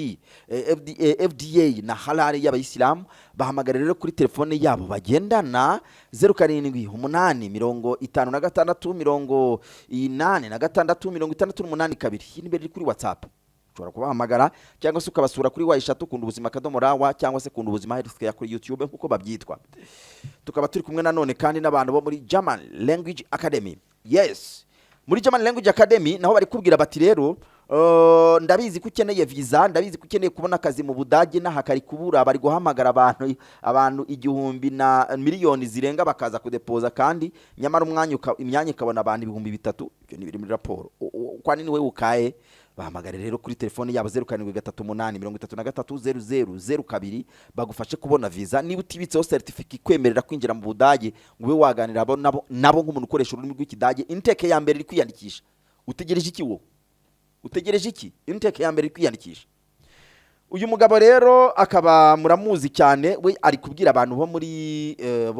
FDA na halal y'abayisilamu. Bahamagara rero kuri telefone yabo bagendana 0786868682 imbere kuri WhatsApp. Ushobora kubahamagara cyangwa se ukabasura kuri wa3 Kunda Ubuzima _ cyangwa se Kunda Ubuzima Healthcare kuri YouTube nkuko babyitwa. Tukaba turi kumwe nanone kandi n'abantu bo muri German Language Academy. Yes, muri German Language Academy naho bari kubwira bati rero ndabizi ko ukeneye visa, ndabizi ko ukeneye kubona akazi mu Budage na hakari kubura, bari guhamagara abantu 1,000 na miliyoni zirenga bakaza kudepoza kandi nyamara imyanya ikabona abantu 3,000. Ibyo ni biri muri raporo. Kwani ni we ukaye bahamagare rero kuri telefone yabo 0738330002 bagufashe kubona visa. Niba utibitseho certificate ikwemerera kwinjira mu Budage ngube waganira nabo nk'umuntu ukoresha ururimi rw'Ikidage, intake ya mbere iri kwiyandikisha. Utegereje iki wo? Utegereje iki? Intake ya mbere iri kwiyandikisha. Uyu mugabo rero akaba muramuzi cyane, we ari kubwira abantu bo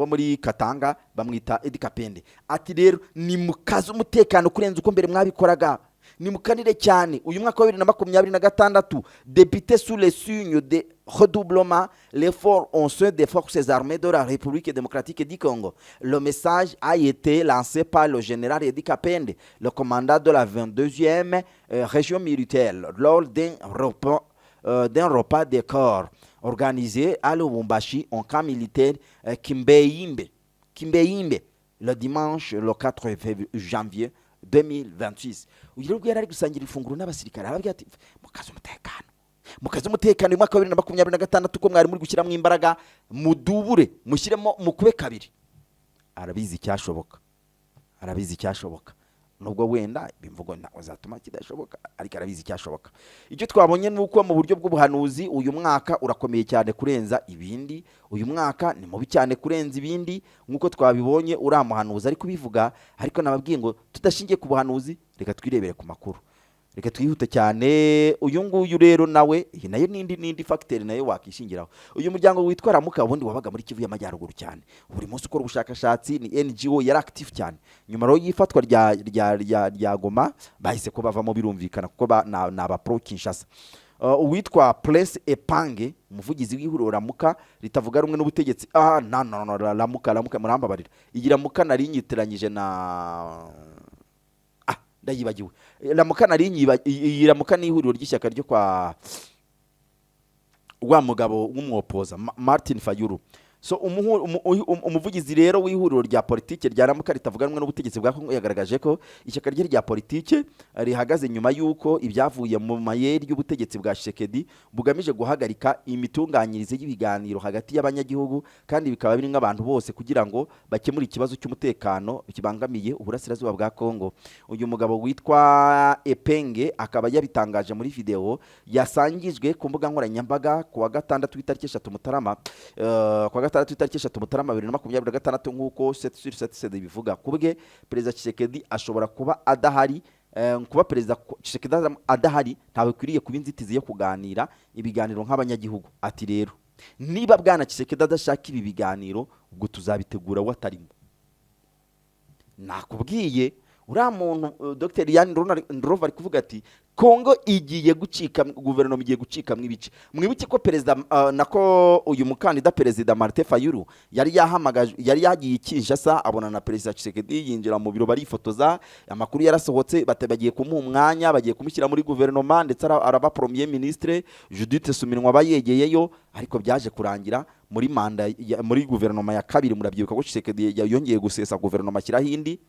muri Katanga bamwita Edi Kapende. Ati rero ni mukaza umutekano kurenza uko mbere mwabikoraga. Ni mukanire cyane. Uyu mwaka wa 2026 député sous les signes de redoublement l'effort en sein des forces armées de la République démocratique du Congo. Le message a été lancé par le général Edi Kapende, le commandant de la 22e région militaire, lors d'un repas de corps organisé à Lubumbashi en camp militaire Kimbeimbe, le dimanche le 4 janvier 2026. Uyu rero yari gusangira ifunguro n'abasirikare arababwira ati mukaze umutekano mwaka wa 2026 ko mwari muri gushyira mu imbaraga mudubure mushyiremo mukube kabiri. Arabizi cyashoboka nubwo wenda bimvugo nazatuma kidashoboka, ariko arabizi cyashoboka. Icyo twabonye nuko mu buryo bw'ubuhanuzi uyu mwaka urakomeye cyane kurenza ibindi, uyu mwaka ni mubi cyane kurenza ibindi nkuko twabibonye uramuhanuza ari kubivuga. Ariko nababwiye ngo tudashingiye ku buhanuzi, reka twirebere ku makuru, reka twihute cyane. Uyu nguyu rero nawe nayo nindi factor nayo wakishingiraho. Uyu muryango witwa Ramuka ubundi wabaga muri Kivu y'Amajyaruguru cyane, buri munsi ukora ubushakashatsi, ni NGO yari active cyane. Nyuma ro yifatwa rya Goma bahise ko bavamo birumvikana kuko naba pro Kinshasa. Uwitwa Prince Epange umuvugizi w'ihuriro Ramuka ritavuga rumwe n'ubutegetsi. Ramuka murambabarira, igira Ramuka nari nyiteranyije na ndayibagiwe. Ramuka ni ihuriro ry'ishyaka ryo kwa mugabo w'umwopoza Martin Fayulu. So umuvugizi rero w'ihuriro rya politike rya Ramuka ritavuga rumwe n'ubutegetsi bwa Kongo yagaragaje ko ishyaka rya politike rihagaze nyuma y'uko ibyavuye mu mayeri y'ubutegetsi bwa Tshisekedi bugamije guhagarika imitunganyirize y'ibiganiro hagati y'abanyagihugu kandi bikaba biri nk'abantu bose kugira ngo bakemure ikibazo cy'umutekano kibangamiye uburasirazuba bwa Kongo. Uyu mugabo witwa Epenge akaba yabitangaje muri video yasangijwe ku mbuga nkoranyambaga ku wa gatandatu w'itariki 3 Mutarama 2026 nk'uko 7/7 bivuga. Kubwe Perezida Tshisekedi ashobora kuba adahari. Kuba Perezida Tshisekedi adahari ntawe kwiriye kuba inzitizi yo kuganira ibiganiro nk'abanyagihugu. Ati rero niba bwana Tshisekedi adashaka ibi biganiro ubwo tuzabitegura watarimo. Nakubwiye uriya muntu Dr. Yann Ndrova ari kuvuga ati Kongo igiye gucika, guverinoma igiye gucika mwibice. Mwibuke ko perezida nako uyu mukandida Perezida Martin Fayulu yari yagiye Kinshasa abona na Perezida Tshisekedi yinjira mu biro barifotoza. Amakuru yarasohotse bagiye kumuha umwanya, bagiye kumushyira muri guverinoma ndetse araba premier ministre Judith Suminwa bayegeyeyo. Ariko byaje kurangira muri manda muri guverinoma ya kabiri. Murabyibuka ko Tshisekedi yongeye gusesa guverinoma ashyiraho indi.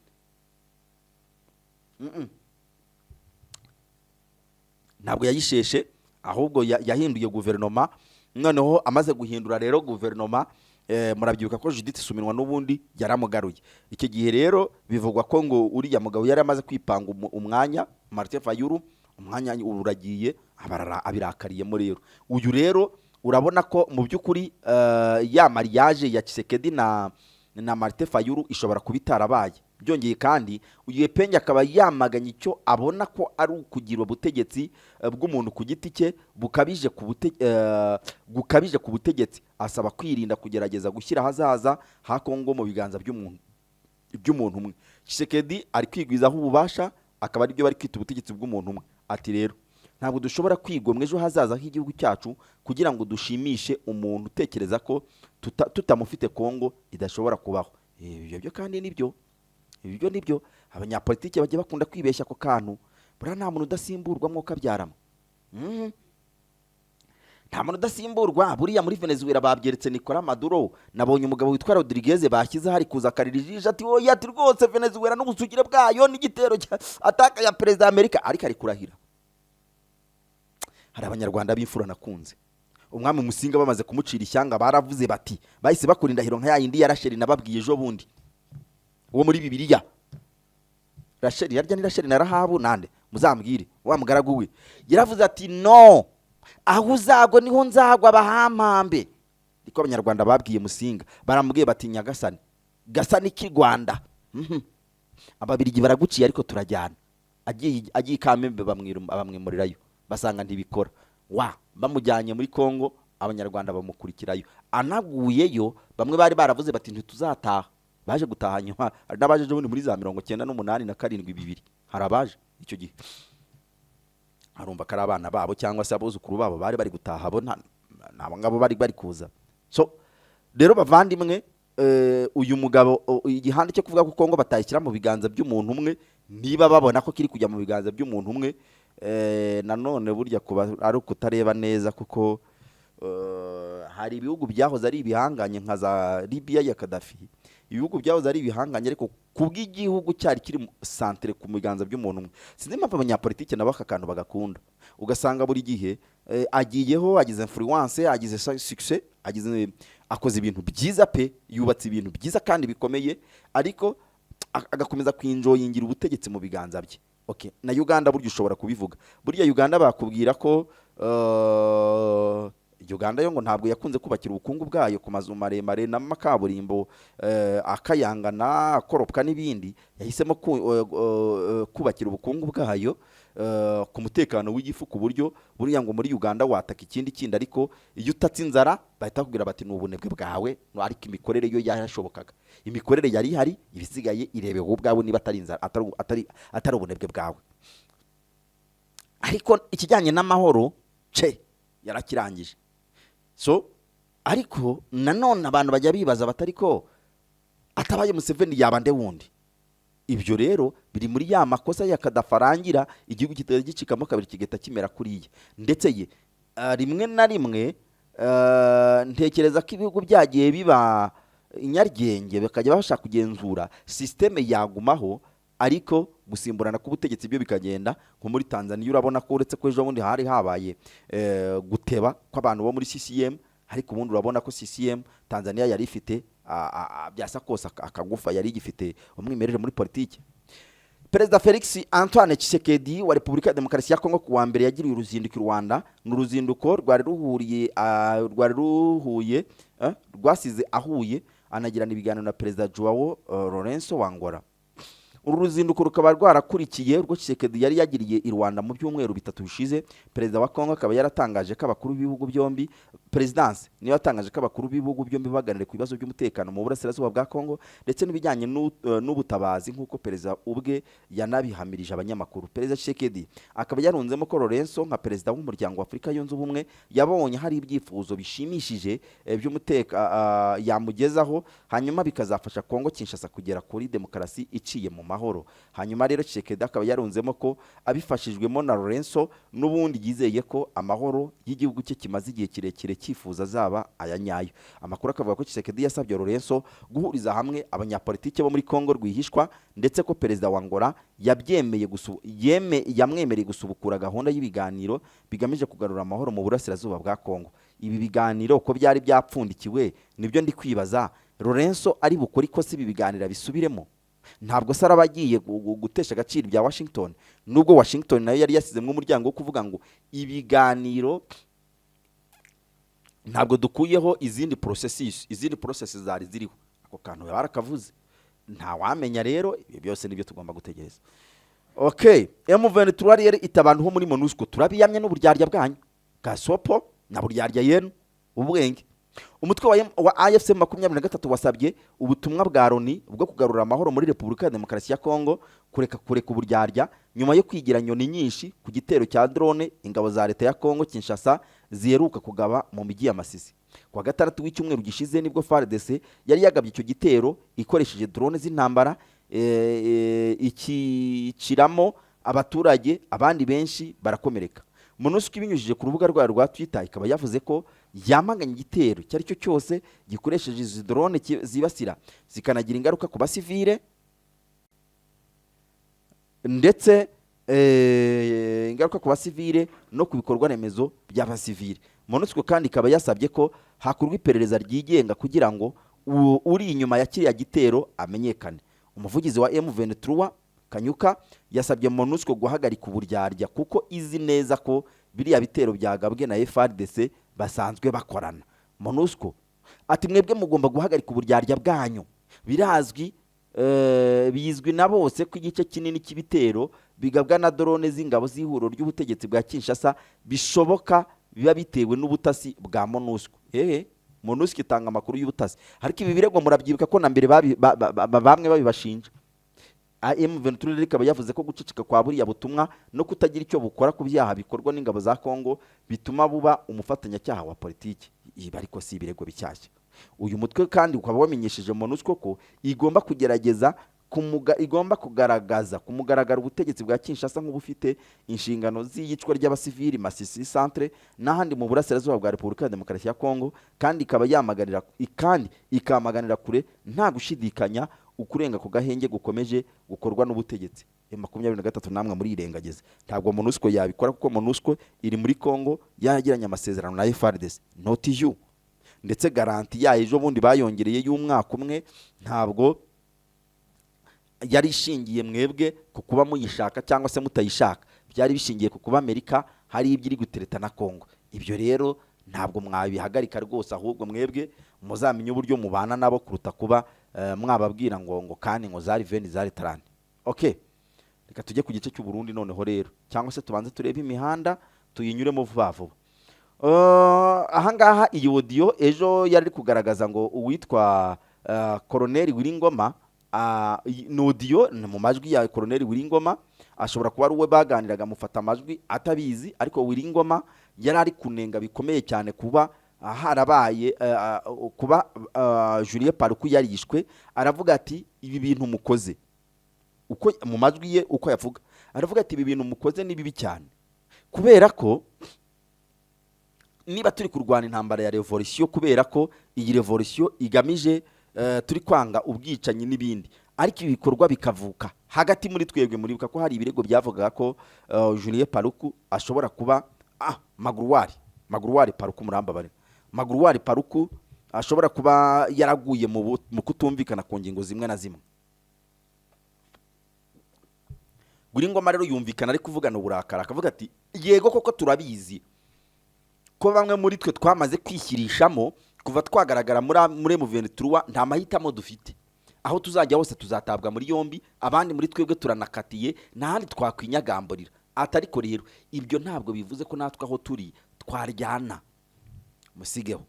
Ntabwo yayisheshe ahubwo yahinduye guverinoma. Noneho amaze guhindura rero guverinoma murabyibuka ko Judith Suminwa n'ubundi yaramugaruye. Icyo gihe rero bivugwa ko ngo uriya mugabo yari amaze kwipanga umwanya Martin Fayulu, umwanya uragiye abirakariyemo rero. Uyu rero urabona ko mu by'ukuri ya mariage ya Tshisekedi na Martin Fayulu ishobora kubitarabaye. byongeye kandi uyu Epenge akaba yamaganye icyo abona ko ari ukugira ubutegetsi bw'umuntu ku giti cye gukabije ku butegetsi, asaba kwirinda kugerageza gushyira ahazaza ha Kongo mu biganza by'umuntu umwe. Tshisekedi ari kwigwizaho ububasha, akaba ari byo bari kwita ubutegetsi bw'umuntu umwe. Ati rero ntabwo dushobora kwigomwa ejo hazaza h'igihugu cyacu kugira ngo dushimishe umuntu utekereza ko tutamufite Kongo idashobora kubaho. Ibyo kandi nibyo, ibyo nibyo abanyapolitike bajya bakunda kwibeshya ko kantu, buriya nta muntu udasimburwa mwuka byarama. Nta muntu udasimburwa. Buriya muri Venezuela babyeretse Nicolas Maduro, nabonye umugabo witwa Rodriguez bashyize hari kuza akaririje ati oya ati rwose Venezuela n'ubusugire bwayo n'igitero cya ataka ya perezida Amerika, ariko ari kurahira. Hari abanyarwanda b'imfura nakunze. Umwami Musinga bamaze kumucira ishyanga baravuze bati bahise bakora indahiro nka yindi ya Rasheli nababwiye ejo bundi uwo muri Bibiliya. Rasheli yarya ni Rasheli na Rahabu nande muzambwire wa mugaragu we yaravuze ati no, aho uzagwa niho nzagwa abahampambe. Niko abanyarwanda babwiye Musinga, baramubwiye bati Nyagasani Gasani k'i Rwanda, ababirigi baraguciye ariko turajyana. Agiye Kamembe bamwimurirayo basanga ntibikora, bamujyanye muri Kongo, abanyarwanda bamukurikirayo. Anaguyeyo bamwe bari baravuze bati ntituzataha, baje gutaha nyuma. Nabaje ejo bundi muri za 98 na 72 harabaje icyo gihe, harumva kari abana babo cyangwa se abuzukuru babo bari gutaha, bo nabo ngabo bari kuza. So rero bavandimwe, uyu mugabo igihande cyo kuvuga ko Kongo batayishyira mu biganza by'umuntu umwe, niba babona ko kiri kujya mu biganza by'umuntu umwe, nanone burya kuba ari ukutareba neza, kuko hari ibihugu byahoze ari ibihanganye nka za Libya ya Gaddafi. Ibihugu byahoze ari ibihanganye ariko kubw'igihugu cyari kiri centre ku biganza by'umuntu umwe. Sinzi impamvu abanyapolitike nabo aka kantu bagakunda, ugasanga buri gihe agiyeho, agize influence, agize success, akoze ibintu byiza pe, yubatse ibintu byiza kandi bikomeye, ariko agakomeza kwinjoyingira ubutegetsi mu biganza bye. Okay, na Uganda buryo ushobora kubivuga. Burya Uganda bakubwira ko Uganda yo ngo ntabwo yakunze kubakira ubukungu bwayo ku mazu maremare n'amakaburimbo akayangana akoropka n'ibindi. Yahisemo kubakira ubukungu bwayo ku mutekano w'igifu, ku buryo buriya ngo muri Uganda wataka ikindi ariko iyo utatse inzara bahita kubwira bati n'ubunebwe bwawe, ariko imikorere yo yashobokaga. Imikorere yari ihari, ibisigaye irebe wowe ubwawe niba atari inzara atari ubunebwe bwawe. Ariko ikijyanye n'amahoro yarakirangije. So ariko nanone abantu bajya bibaza batari ko atabaye Museveni yaba nde wundi. Ibyo rero biri muri ya makosa ya Kadafarangira, igihugu kitari gicikamo kabiri kigeta kimera kuriye. Ndetse ye rimwe na rimwe ntekereza ko ibihugu byagiye biba inyaryenge, bakajya bashaka kugenzura systeme yagumaho, ariko gusimburana k'ubutegetsi byo bikagenda. Nko muri Tanzania urabona ko uretse ko ejo bundi hari habaye guteba kw'abantu bo muri CCM, ariko ubundi urabona ko CCM Tanzania yari ifite byasa kose akagufa, yari igifite umwimerere muri politiki. Perezida Felix Antoine Tshisekedi wa Repubulika ya Demokarasi ya Kongo kuwa mbere yagiriye uruzinduko i Rwanda. N'uruzinduko rwasize ahuye anagirana ibiganiro na Perezida Joao Lourenço wa Angola. Uru ruzinduko rukaba rwarakurikiye urwo Tshisekedi yari yagiriye i Rwanda mu byumweru 3 bishize. Perezida wa Kongo akaba yaratangaje ko abakuru b'ibihugu byombi, Presidence niyo yatangaje ko abakuru b'ibihugu byombi baganire ku bibazo by'umutekano mu burasirazuba bwa Kongo ndetse n'ibijyanye n'ubutabazi, nk'uko perezida ubwe yanabihamirije abanyamakuru. Perezida Tshisekedi akaba yarunzemo ko Lourenço nka perezida w'umuryango wa Afurika yunze ubumwe yabonye hari ibyifuzo bishimishije by'umutekano yamugezaho, hanyuma bikazafasha Kongo Kinshasa kugera kuri demokarasi iciye mu mahoro. Hanyuma rero Tshisekedi akaba yarunzemo ko abifashijwemo na Lourenço n'ubundi yizeye ko amahoro y'igihugu cye kimaze igihe kirekire cyifuza zaba aya nyayo. Amakuru akavuga ko Tshisekedi yasabye Lourenço guhuriza hamwe abanyapolitike bo muri Kongo rwihishwa, ndetse ko perezida wa Angola yamwemereye gusubukura gahunda y'ibiganiro bigamije kugarura amahoro mu burasirazuba bwa Kongo. Ibi biganiro ko byari byapfundikiwe, nibyo ndi kwibaza Lourenço ari bukora ikosa ibi biganira bisubiremo. Ntabwo sara bagiye gutesha agaciro bya Washington, nubwo Washington nayo yari yasizemo umuryango wo kuvuga ngo ibiganiro ntabwo dukuyeho izindi processes zari ziriho. Ako kantu barakavuze ntawamenya rero ibyo byose nibyo tugomba gutegereza. Okay, M23 rero itabantu ho muri MONUSCO turabiyamye n'uburyarya bwanyu gasopo na buryarya yenu ubwenge. Umutwe wa AFC 23 wasabye ubutumwa bwa Loni bwo kugarura amahoro muri Repubulika ya Demokarasi ya Kongo kureka uburyarya nyuma yo kwigira nyoni nyinshi ku gitero cya drone ingabo za leta ya Kongo Kinshasa ziheruka kugaba mu migi ya Masisi. Kwa gatandatu w'icyumweru gishize nibwo FARDC yari yagabye icyo gitero ikoresheje drone z'intambara ikiramo abaturage abandi benshi barakomereka. MONUSCO ibinyujije ku rubuga rwayo rwa Twitter ikaba yavuze ko yamaganye igitero cyari cyo cyose gikoresheje izi drone zibasira zikanagira ingaruka ku basivile ndetse ingaruka ku basivile no ku bikorwa remezo by'abasivile. MONUSCO kandi ikaba yasabye ko hakorwa iperereza ryigenga kugira ngo uri inyuma ya kiriya gitero amenyekane. Umuvugizi wa M23 Kanyuka yasabye MONUSCO guhagarika uburyarya kuko izi neza ko biriya bitero byagabwe na FARDC basanzwe bakorana. MONUSCO ati mwebwe mugomba guhagarika uburyarya bwanyu, birazwi bizwi na bose ko igice kinini cy'ibitero bigabwa na drone z'ingabo z'ihuro ry'ubutegetsi bwa Kinshasa bishoboka biba bitewe n'ubutasi bwa MONUSCO. MONUSCO itanga amakuru y'ubutasi, ariko ibi birego murabyibuka ko na mbere bamwe babibashinja. M23 ikaba yavuze ko gucicika kwa buriya butumwa no kutagira icyo bukora ku byaha bikorwa n'ingabo za Kongo bituma buba umufatanyacyaha wa politiki. Ibi ariko si ibirego bicyashya. Uyu mutwe kandi ukaba wamenyesheje MONUSCO ko igomba kugerageza igomba kugaragaza kumugaragara ubutegetsi bwa Kinshasa nk'ubufite inshingano z'iyicwa ry'abasivili Masisi centre n'ahandi mu burasirazuba bwa Repubulika ya Demokarasi ya Kongo, kandi ikaba ikamaganira kure nta gushidikanya ukurenga ku gahenge gukomeje gukorwa n'ubutegetsi. M23 namwe muri irengageze. Ntabwo MONUSCO yabikora kuko MONUSCO iri muri Kongo yaragiranye amasezerano na FARDC not you, ndetse garanti yayo ejo bundi bayongereye y'umwaka umwe ntabwo yari ishingiye mwebwe ku kuba muyishaka cyangwa se mutayishaka, byari bishingiye ku kuba Amerika hari ibyo iri gutereta na Kongo. Ibyo rero ntabwo mwabihagarika rwose, ahubwo mwebwe muzamenye uburyo mubana nabo kuruta kuba mwababwira ngo kandi ngo zari veni zari tarani. Okay, reka tujye ku gice cy'u Burundi noneho rero, cyangwa se tubanze turebe imihanda tuyinyuremo vuba vuba. Ahangaha iyi audio ejo yari kugaragaza ngo uwitwa Colonel Wiringoma audio mu majwi ya Colonel Wiringoma ashobora kuba ari uwe baganiraga mufata amajwi atabizi, ariko Wiringoma yari ari kunenga bikomeye cyane kuba harabaye kuba Julien Paluku yarishwe. Aravuga ati ibi bintu mukoze uko mu majwi ye uko yavuga, aravuga ati ibi bintu mukoze ni bibi cyane, kubera ko niba turi kurwana intambara ya revolution, kubera ko iyi revolution igamije turi kwanga ubwicanyi n'ibindi, ariko ibikorwa bikavuka hagati muri twebwe. Muribuka ko hari ibirego byavugaga ko Julien Paluku ashobora kuba Magruwari Paluku murambabare, Magruwari Paluku ashobora kuba yaraguye mu kutumvikana ku ngingo zimwe na zimwe. Wiringoma rero yumvikana ari kuvugana uburakara, akavuga ati yego koko turabizi ko bamwe muri twe twamaze kwishyirishamo kuva twagaragara muri M23 nta mahitamo dufite, aho tuzajya hose tuzatabwa muri yombi, abandi muri twebwe turanakatiye n'ahandi twakwinyagambirira. Atariko rero ibyo ntabwo bivuze ko natwe aho turi twaryana, musigeho.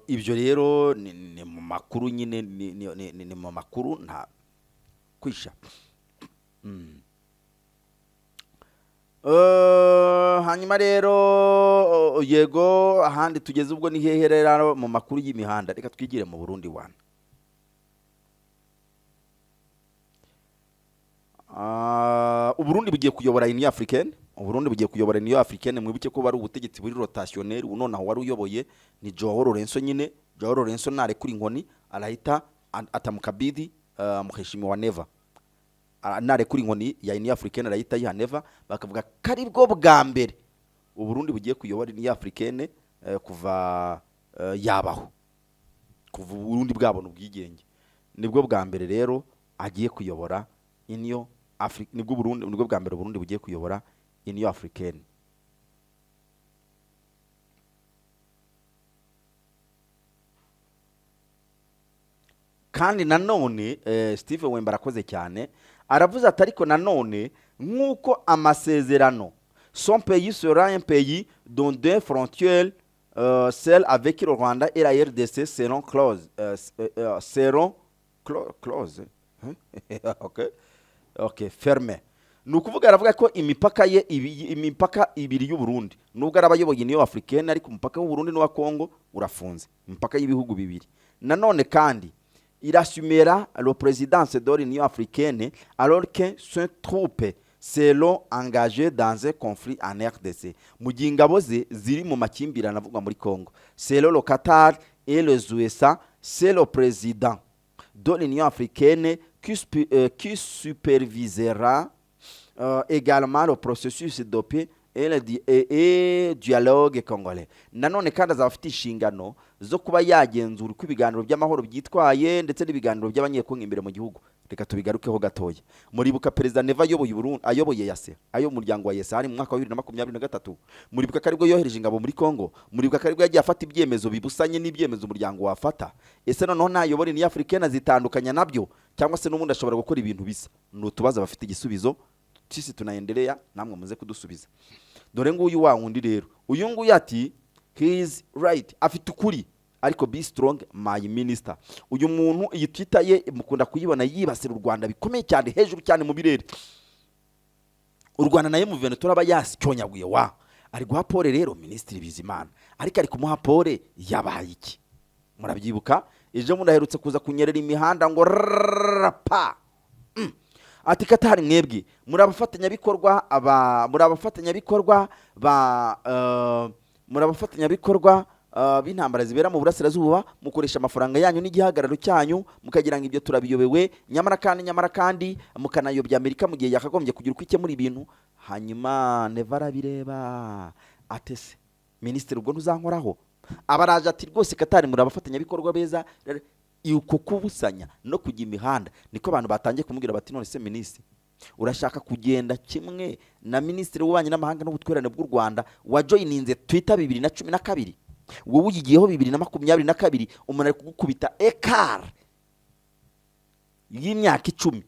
Ibyo rero ni mu makuru nyine, ni mu makuru nta kwisha. Hanyuma rero yego ahandi tugeze ubwo ni heherera mu makuru y'imihanda. Reka twigire mu Burundi wana. Uburundi bugiye kuyobora Union Africaine. Uburundi bugiye kuyobora Union Africaine. Mwibuke ko bari ubutegetsi buri rotationnel, unonaho wari uyoboye ni Joao Lorenzo nyine. Joao Lorenzo nare kuri inkoni arahita atamukabidi muheshimiwa wa Neva. Nare kuri inkoni ya Union Africaine arahita yiha Neva, bakavuga kari bwo bwa mbere Uburundi bugiye kuyobora Union Africaine kuva yabaho, kuva Uburundi bwabona ubwigenge. Nibwo bwa mbere rero agiye kuyobora Union Africa, nibwo Burundi, nibwo bwa mbere Burundi bugiye kuyobora Union Africaine. kandi nanone Steve Wemba arakoze cyane aravuze ati ariko nanone nk'uko amasezerano son pays sera un pays dont deux frontières celle avec le Rwanda et la RDC seront close okay ferme ni ukuvuga aravuga ko imipaka ibiri y'u Burundi nubwo arabayoboye niyo africaine ariko umupaka w'u Burundi n'uwa Congo urafunze imipaka y'ibihugu bibiri nanone kandi il assumera la présidence de l'Union africaine alors que ses troupes seront engagées dans un conflit en RDC mu gihe ingabo ze ziri mu makimbirane avugwa muri Congo selon le Qatar et les USA c'est le président de l'Union africaine qui supervisera également le processus de paix et dialogue congolais nanone kandi azafite inshingano zo kuba yagenzura uko ibiganiro by'amahoro byitwaye ndetse n'ibiganiro by'abanyekongo imbere mu gihugu reka tubigarukeho gatoya muribuka perezida Neva ayoboye yase ayo muryango wa yase hari mu mwaka wa 2023 muribuka karibwo yohereje ingabo muri Kongo muribuka karibwo yagiye afata ibyemezo bibusanye n'ibyemezo umuryango wafata ese noneho nayobore ni Africaine zitandukanya nabyo cyangwa se n'umuntu ashobora gukora ibintu bisa n'utubaza bafite igisubizo sisi tunaendelea namwe muze kudusubiza dore nguyu wa wundi rero uyu nguyu ati he is right afite ukuri ariko be strong my minister uyu muntu iyi Twitter ye mukunda kuyibona yibasira u Rwanda bikomeye cyane hejuru cyane mu birere u Rwanda naye mu Venezuela turaba yasicyonyaguye wa ari guha pole rero Ministri Bizimana ariko ari kumuha pole yabaye iki murabyibuka ejo mundaherutse kuza kunyerera imihanda ngo pa ati Katari mwebwe muri abafatanyabikorwa b'intambara zibera mu burasirazuba mukoresha amafaranga yanyu n'igihagararo cyanyu mukagira ngo ibyo turabiyobewe nyamara kandi mukanayobya Amerika mu gihe yakagombye kugira uko ikemura ibintu hanyuma Neva bireba atese Ministre ubwo ntuzankoraho abaraje ati rwose Katari muri abafatanyabikorwa beza yuko kubusanya no kujya imihanda niko abantu batangiye kumubwira bati none se Ministre urashaka kugenda kimwe na Ministre w'ububanyi n'amahanga n'ubutwererane bw'u Rwanda wajoyininze Twitter 2012 wowe ugiyeho 2022 umuntu ari kugukubita ekar y'imyaka 10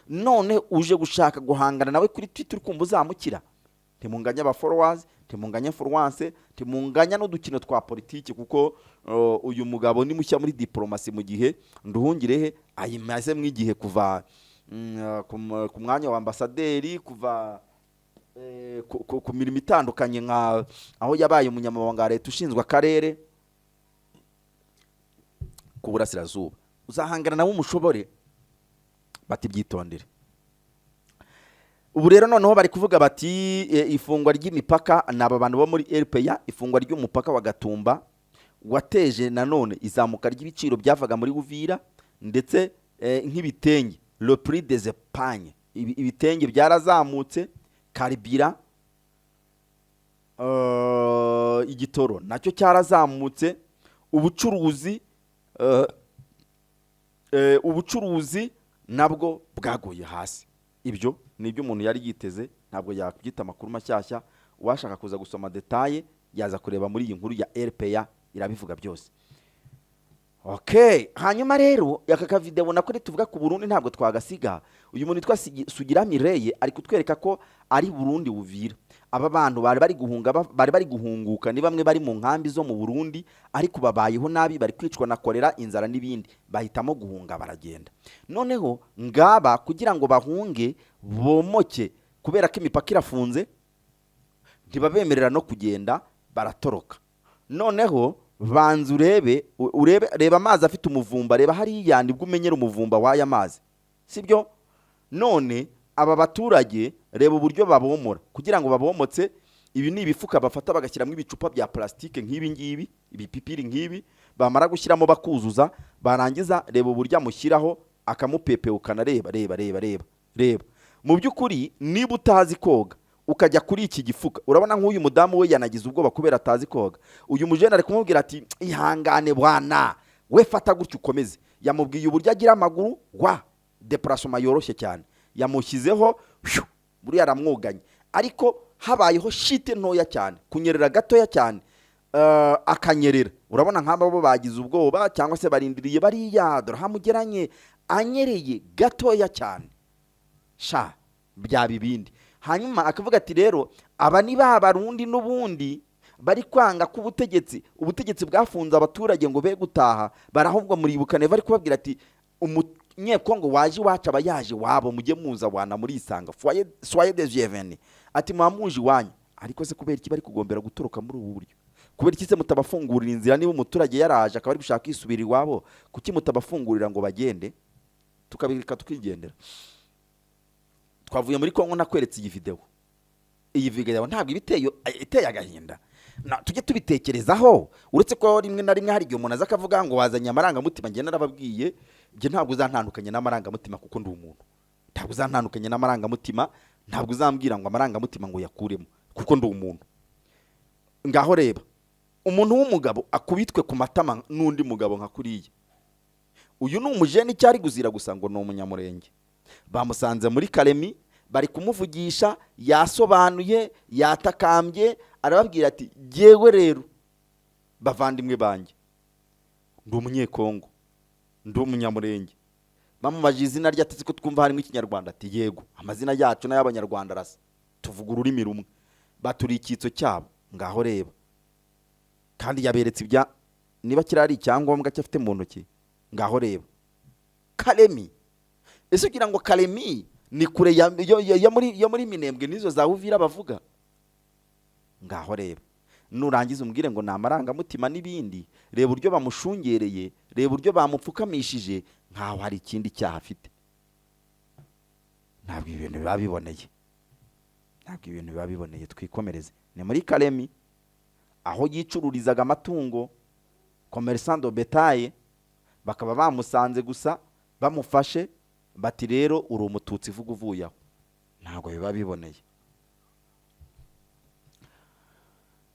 none uje gushaka guhangana nawe kuri Twitter ukumva uzamukira timunganya aba followers timunganya influence timunganya n'udukino twa politiki kuko uyu mugabo ni mushya muri diplomasi mu gihe nduhungirehe ayimaze mu gihe kuva ku mwanya wa ambasaderi kuva ku mirimo itandukanye nka aho yabaye umunyamabanga wa leta ushinzwe akarere ku burasirazuba uzahangana nawe umushobore bati byitondere ubu rero noneho bari kuvuga bati ifungwa ry'imipaka n'aba bantu bo muri RPA ifungwa ry'umupaka wa Gatumba wateje nanone izamuka ry'ibiciro byavaga muri Uvira ndetse nk'ibitenge le prix des épargnes ibitenge byarazamutse karibira igitoro nacyo cyarazamutse ubucuruzi nabwo bwagoye hasi ibyo nibyo umuntu yari yiteze ntabwo yakwita amakuru mashyashya washaka kuza gusoma detaye yaza kureba muri iyi nkuru ya RPA irabivuga byose okay hanyuma rero yaka video nako tuvuga ku Burundi ntabwo twagasiga uyu muntu twa Sugira Mireye ari kutwereka ko ari Burundi Uvira aba bantu bari bari guhunguka ni bamwe bari mu nkambi zo mu Burundi ariko babayeho nabi bari kwicwa na kolera inzara n'ibindi bahitamo guhunga baragenda noneho ngaba kugira ngo bahunge bomoke kubera ko imipaka irafunze ntibabemerera no kugenda baratoroka noneho banza reba amazi afite umuvumba reba hariya nibwo umenyera umuvumba w'aya mazi sibyo none aba baturage reba uburyo babomora kugira ngo babomotse ibi ni ibifuka bafata bagashyiramo ibicupa bya plastike nk'ibi ngibi ibipipiri nk'ibi bamara gushyiramo bakuzuza barangiza reba uburyo amushyiraho akamupepe ukanareba reba mu by'ukuri niba utazi koga ukajya kuri iki gifuka urabona nk'uyu mudamu we yanagize ubwoba kubera atazi koga uyu mujene ari kumubwira ati ihangane bwana we fata gutyo ukomeze yamubwiye uburyo agira amaguru wa deplacement yoroshye cyane yamushyizeho buri yaramwuganye ariko habayeho shite ntoya cyane kunyerera gatoya cyane akanyerera. Urabona nk'aba bo bagize ubwoba cyangwa se barindiriye bariya dore hamugeranye, anyereye gatoya cyane sha byaba ibindi. Hanyuma akavuga ati rero aba ni ba barundi n'ubundi bari kwanga ko ubutegetsi bwafunze abaturage ngo be gutaha, barahubwo muribukane bari kubabwira ati umunyekongo waje iwacu aba yaje wabo, mujye muza wana muri isanga soye des bienvenus, ati mwamuje iwanyu. Ariko se kubera iki bari kugombera gutoroka muri ubu buryo? Kubera iki se mutabafungurira inzira? Niba umuturage yaraje akaba ari gushaka kwisubira iwabo, kuki mutabafungurira ngo bagende tukabirika tukigendera? Twavuye muri Kongo nakweretse iyi video. Iyi video ntabwo iteye agahinda. Tujye tubitekerezaho, uretse ko rimwe na rimwe hari igihe umuntu aza akavuga ngo wazanye amarangamutima. Njye narababwiye njye ntabwo uzantandukanye n'amarangamutima kuko ndi umuntu. Ntabwo uzantandukanye n'amarangamutima, ntabwo uzambwira ngo amarangamutima ngo yakuremo kuko ndi umuntu. Ngaho reba umuntu w'umugabo akubitwe ku matama n'undi mugabo nka kuriye, uyu ni umujeni cyari guzira gusa ngo ni umunyamurenge. Bamusanze muri Kalemi bari kumuvugisha, yasobanuye, yatakambye, arababwira ati jewe rero bavandimwe banjye ndi umunyekongo, ndi umunyamurenge. Bamubajije izina rye ati ko twumva harimo ikinyarwanda, ati yego amazina yacu n'ay'abanyarwanda arasa, tuvuga ururimi rumwe, baturi icyitso cyabo. Ngaho reba kandi yaberetse ibya niba kirari icyangombwa cyafite mu ntoki. Ngaho reba Kalemi. Ese ugira ngo Kalemi ni kure ya muri Minembwe nizo za Uvira bavuga? Ngaho reba nurangiza umbwire ngo namarangamutima n'ibindi. Reba uryo bamushungereye, reba uryo bamupfukamishije nkaho hari ikindi cyaha afite. Ntabwo ibintu biba biboneye, twikomereze. Ni muri Kalemi aho yicururizaga amatungo, commerçant de bétail, bakaba bamusanze gusa bamufashe bati rero uri umututsi vuga uvuye aho. Ntabwo biba biboneye.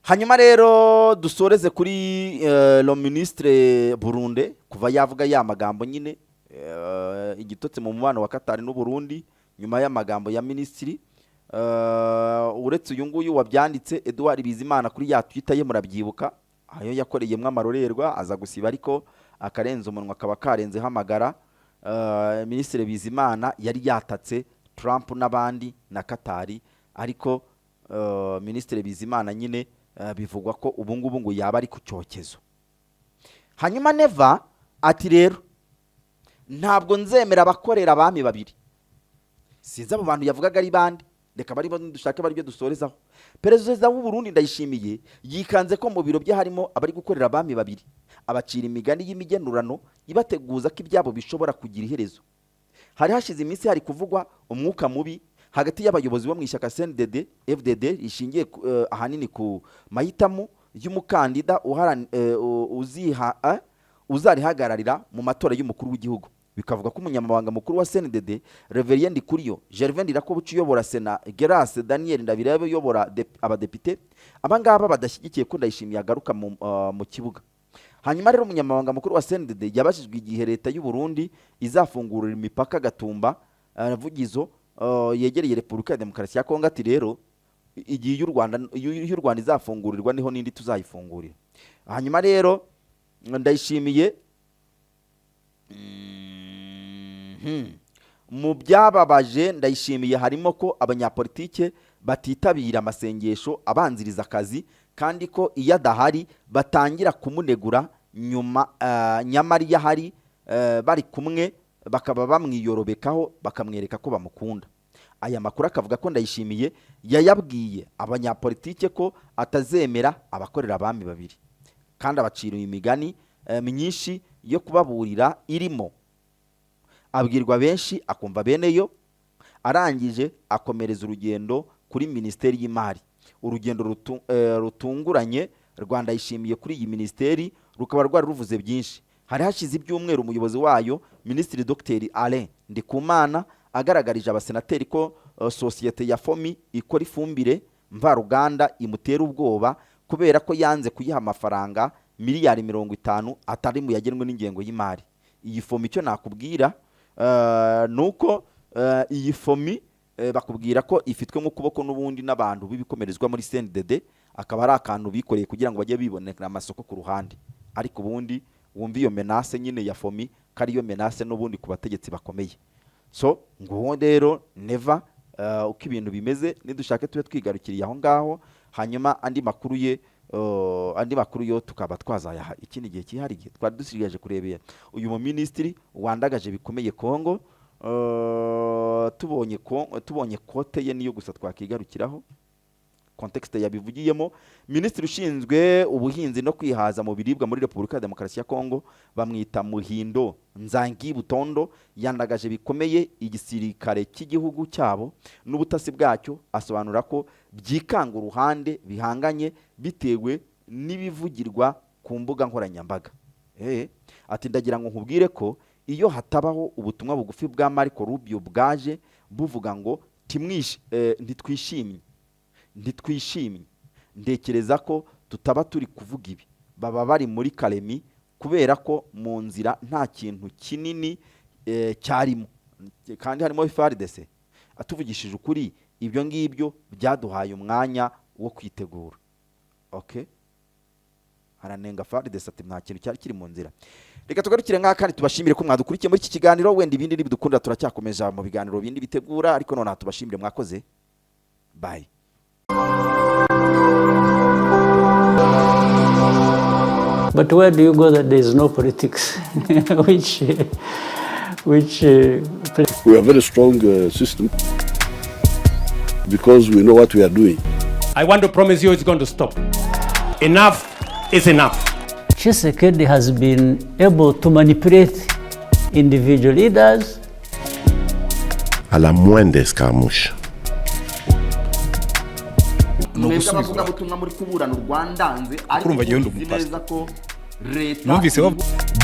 Hanyuma rero dusoreze kuri le ministre Burundi kuva yavuga ya magambo nyine igitotse mu mubano wa Qatar n'u Burundi nyuma y'amagambo ya ministri. Uretse uyu nguyu wabyanditse Edouard Bizimana kuri ya Twitter ye murabyibuka, ayo yakoreyemo amarorerwa aza gusiba ariko akarenza umunwa akaba karenze hamagara. Ministre Bizimana yari yatatse Trump n'abandi na Qatar, ariko Ministre Bizimana nyine bivugwa ko ubu ngubu ngo yaba ari ku cyokezo. Hanyuma Neva ati rero ntabwo nzemera abakorera abami babiri. Sinzi abo bantu yavugaga ari bandi, reka bari dushake bari byo dusorezaho. Perezida w'u Burundi Ndayishimiye yikanze ko mu biro bye harimo abari gukorera abami babiri, abacira imigani y'imigenurano ibateguza ko ibyabo bishobora kugira iherezo. Hari hashize iminsi hari kuvugwa umwuka mubi hagati y'abayobozi bo mu ishyaka CNDD FDD ishingiye ahanini ku mahitamo y'umukandida uzarihagararira mu matora y'umukuru w'igihugu. Bikavuga ko umunyamabanga mukuru wa CNDD Reverien Ndikuriyo, Gervais Ndirakobuca uyobora Sena, Geras Daniel Ndabirabe uyobora abadepite, abangaba badashyigikiye ko Ndayishimiye agaruka mu kibuga. Hanyuma rero umunyamabanga mukuru wa CNDD yabajijwe igihe leta y'u Burundi izafungurira imipaka Gatumba Vugizo yegereye Repubulika ya Demokarasi ya Kongo, ati rero igihe y'u Rwanda izafungurirwa niho nindi tuzayifungurira. Hanyuma rero Ndayishimiye mu byababaje Ndayishimiye harimo ko abanyapolitike batitabira amasengesho abanziriza akazi, kandi ko iyo adahari batangira kumunegura nyamara iyo ahari bari kumwe bakaba bamwiyorobekaho bakamwereka ko bamukunda. Aya makuru akavuga ko Ndayishimiye yayabwiye abanyapolitike ko atazemera abakorera abami babiri, kandi abacira imigani myinshi yo kubaburira irimo abwirwa benshi akumva beneyo. Arangije akomereza urugendo kuri Minisiteri y'Imari, urugendo rutunguranye Rwanda yishimiye kuri iyi ministeri rukaba rwari ruvuze byinshi. Hari hashize ibyumweru umuyobozi wayo Minisitiri Dr Alain Ndikumana agaragarije abasenateri ko sosiyete ya Fomi ikora ifumbire mvaruganda imutera ubwoba kubera ko yanze kuyiha amafaranga miliyari 50 atari mu yagenwe n'ingengo y'imari. Iyi Fomi cyo nakubwira nuko iyi Fomi bakubwira ko ifitwe mu kuboko n'ubundi n'abantu bibikomerezwa muri CNDD, akaba ari akantu bikoreye kugira ngo bajye bibonera amasoko ku ruhande, ariko ubundi wumva iyo menace nyine ya FOMI kari iyo menace n'ubundi ku bategetsi bakomeye. So ngo rero never uko ibintu bimeze nidushake tube twigarukiriye aho ngaho, hanyuma andi makuru yo tukaba twazayaha ikindi gihe cyihariye. Twari dusigaje kurebera uyu mu ministry wandagaje bikomeye Kongo, tubonye kote ye niyo gusa twakigarukiraho, context yabivugiyemo. Minisitiri ushinzwe ubuhinzi no kwihaza mu biribwa muri Repubulika ya Demokarasi ya Kongo bamwita Muhindo Nzangi Butondo yandagaje bikomeye igisirikare cy'igihugu cyabo n'ubutasi bwacyo, asobanura ko byikanga uruhande bihanganye bitewe n'ibivugirwa ku mbuga nkoranyambaga. Ati ndagira ngo nkubwire ko iyo hatabaho ubutumwa bugufi bwa Marco Rubio bwaje buvuga ngo ntitwishimye, ndekereza ko tutaba turi kuvuga ibi. Baba bari muri Kalemi kubera ko mu nzira nta kintu kinini cyarimo, kandi harimo FARDC. Atuvugishije ukuri, ibyo ngibyo byaduhaye umwanya wo kwitegura. Okay, aranenga FARDC ati nta kintu cyari kiri mu nzira. Reka tugarukire nk'aka kandi tubashimire ko mwadukurikiye muri iki kiganiro. Wenda ibindi nibidukunda turacyakomeza mu biganiro bindi bitegura, ariko none tubashimire mwakoze. Bye. But where do you go that there is no politics? We have a very strong system because we know what we are doing. I want to promise you it's going to stop. Enough is enough. Tshisekedi has been able to manipulate individual leaders. À la moindre escarmouche.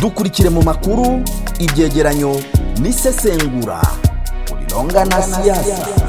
Dukurikire mu makuru, ibyegeranyo n'isesengura kuri Longa na Siasa.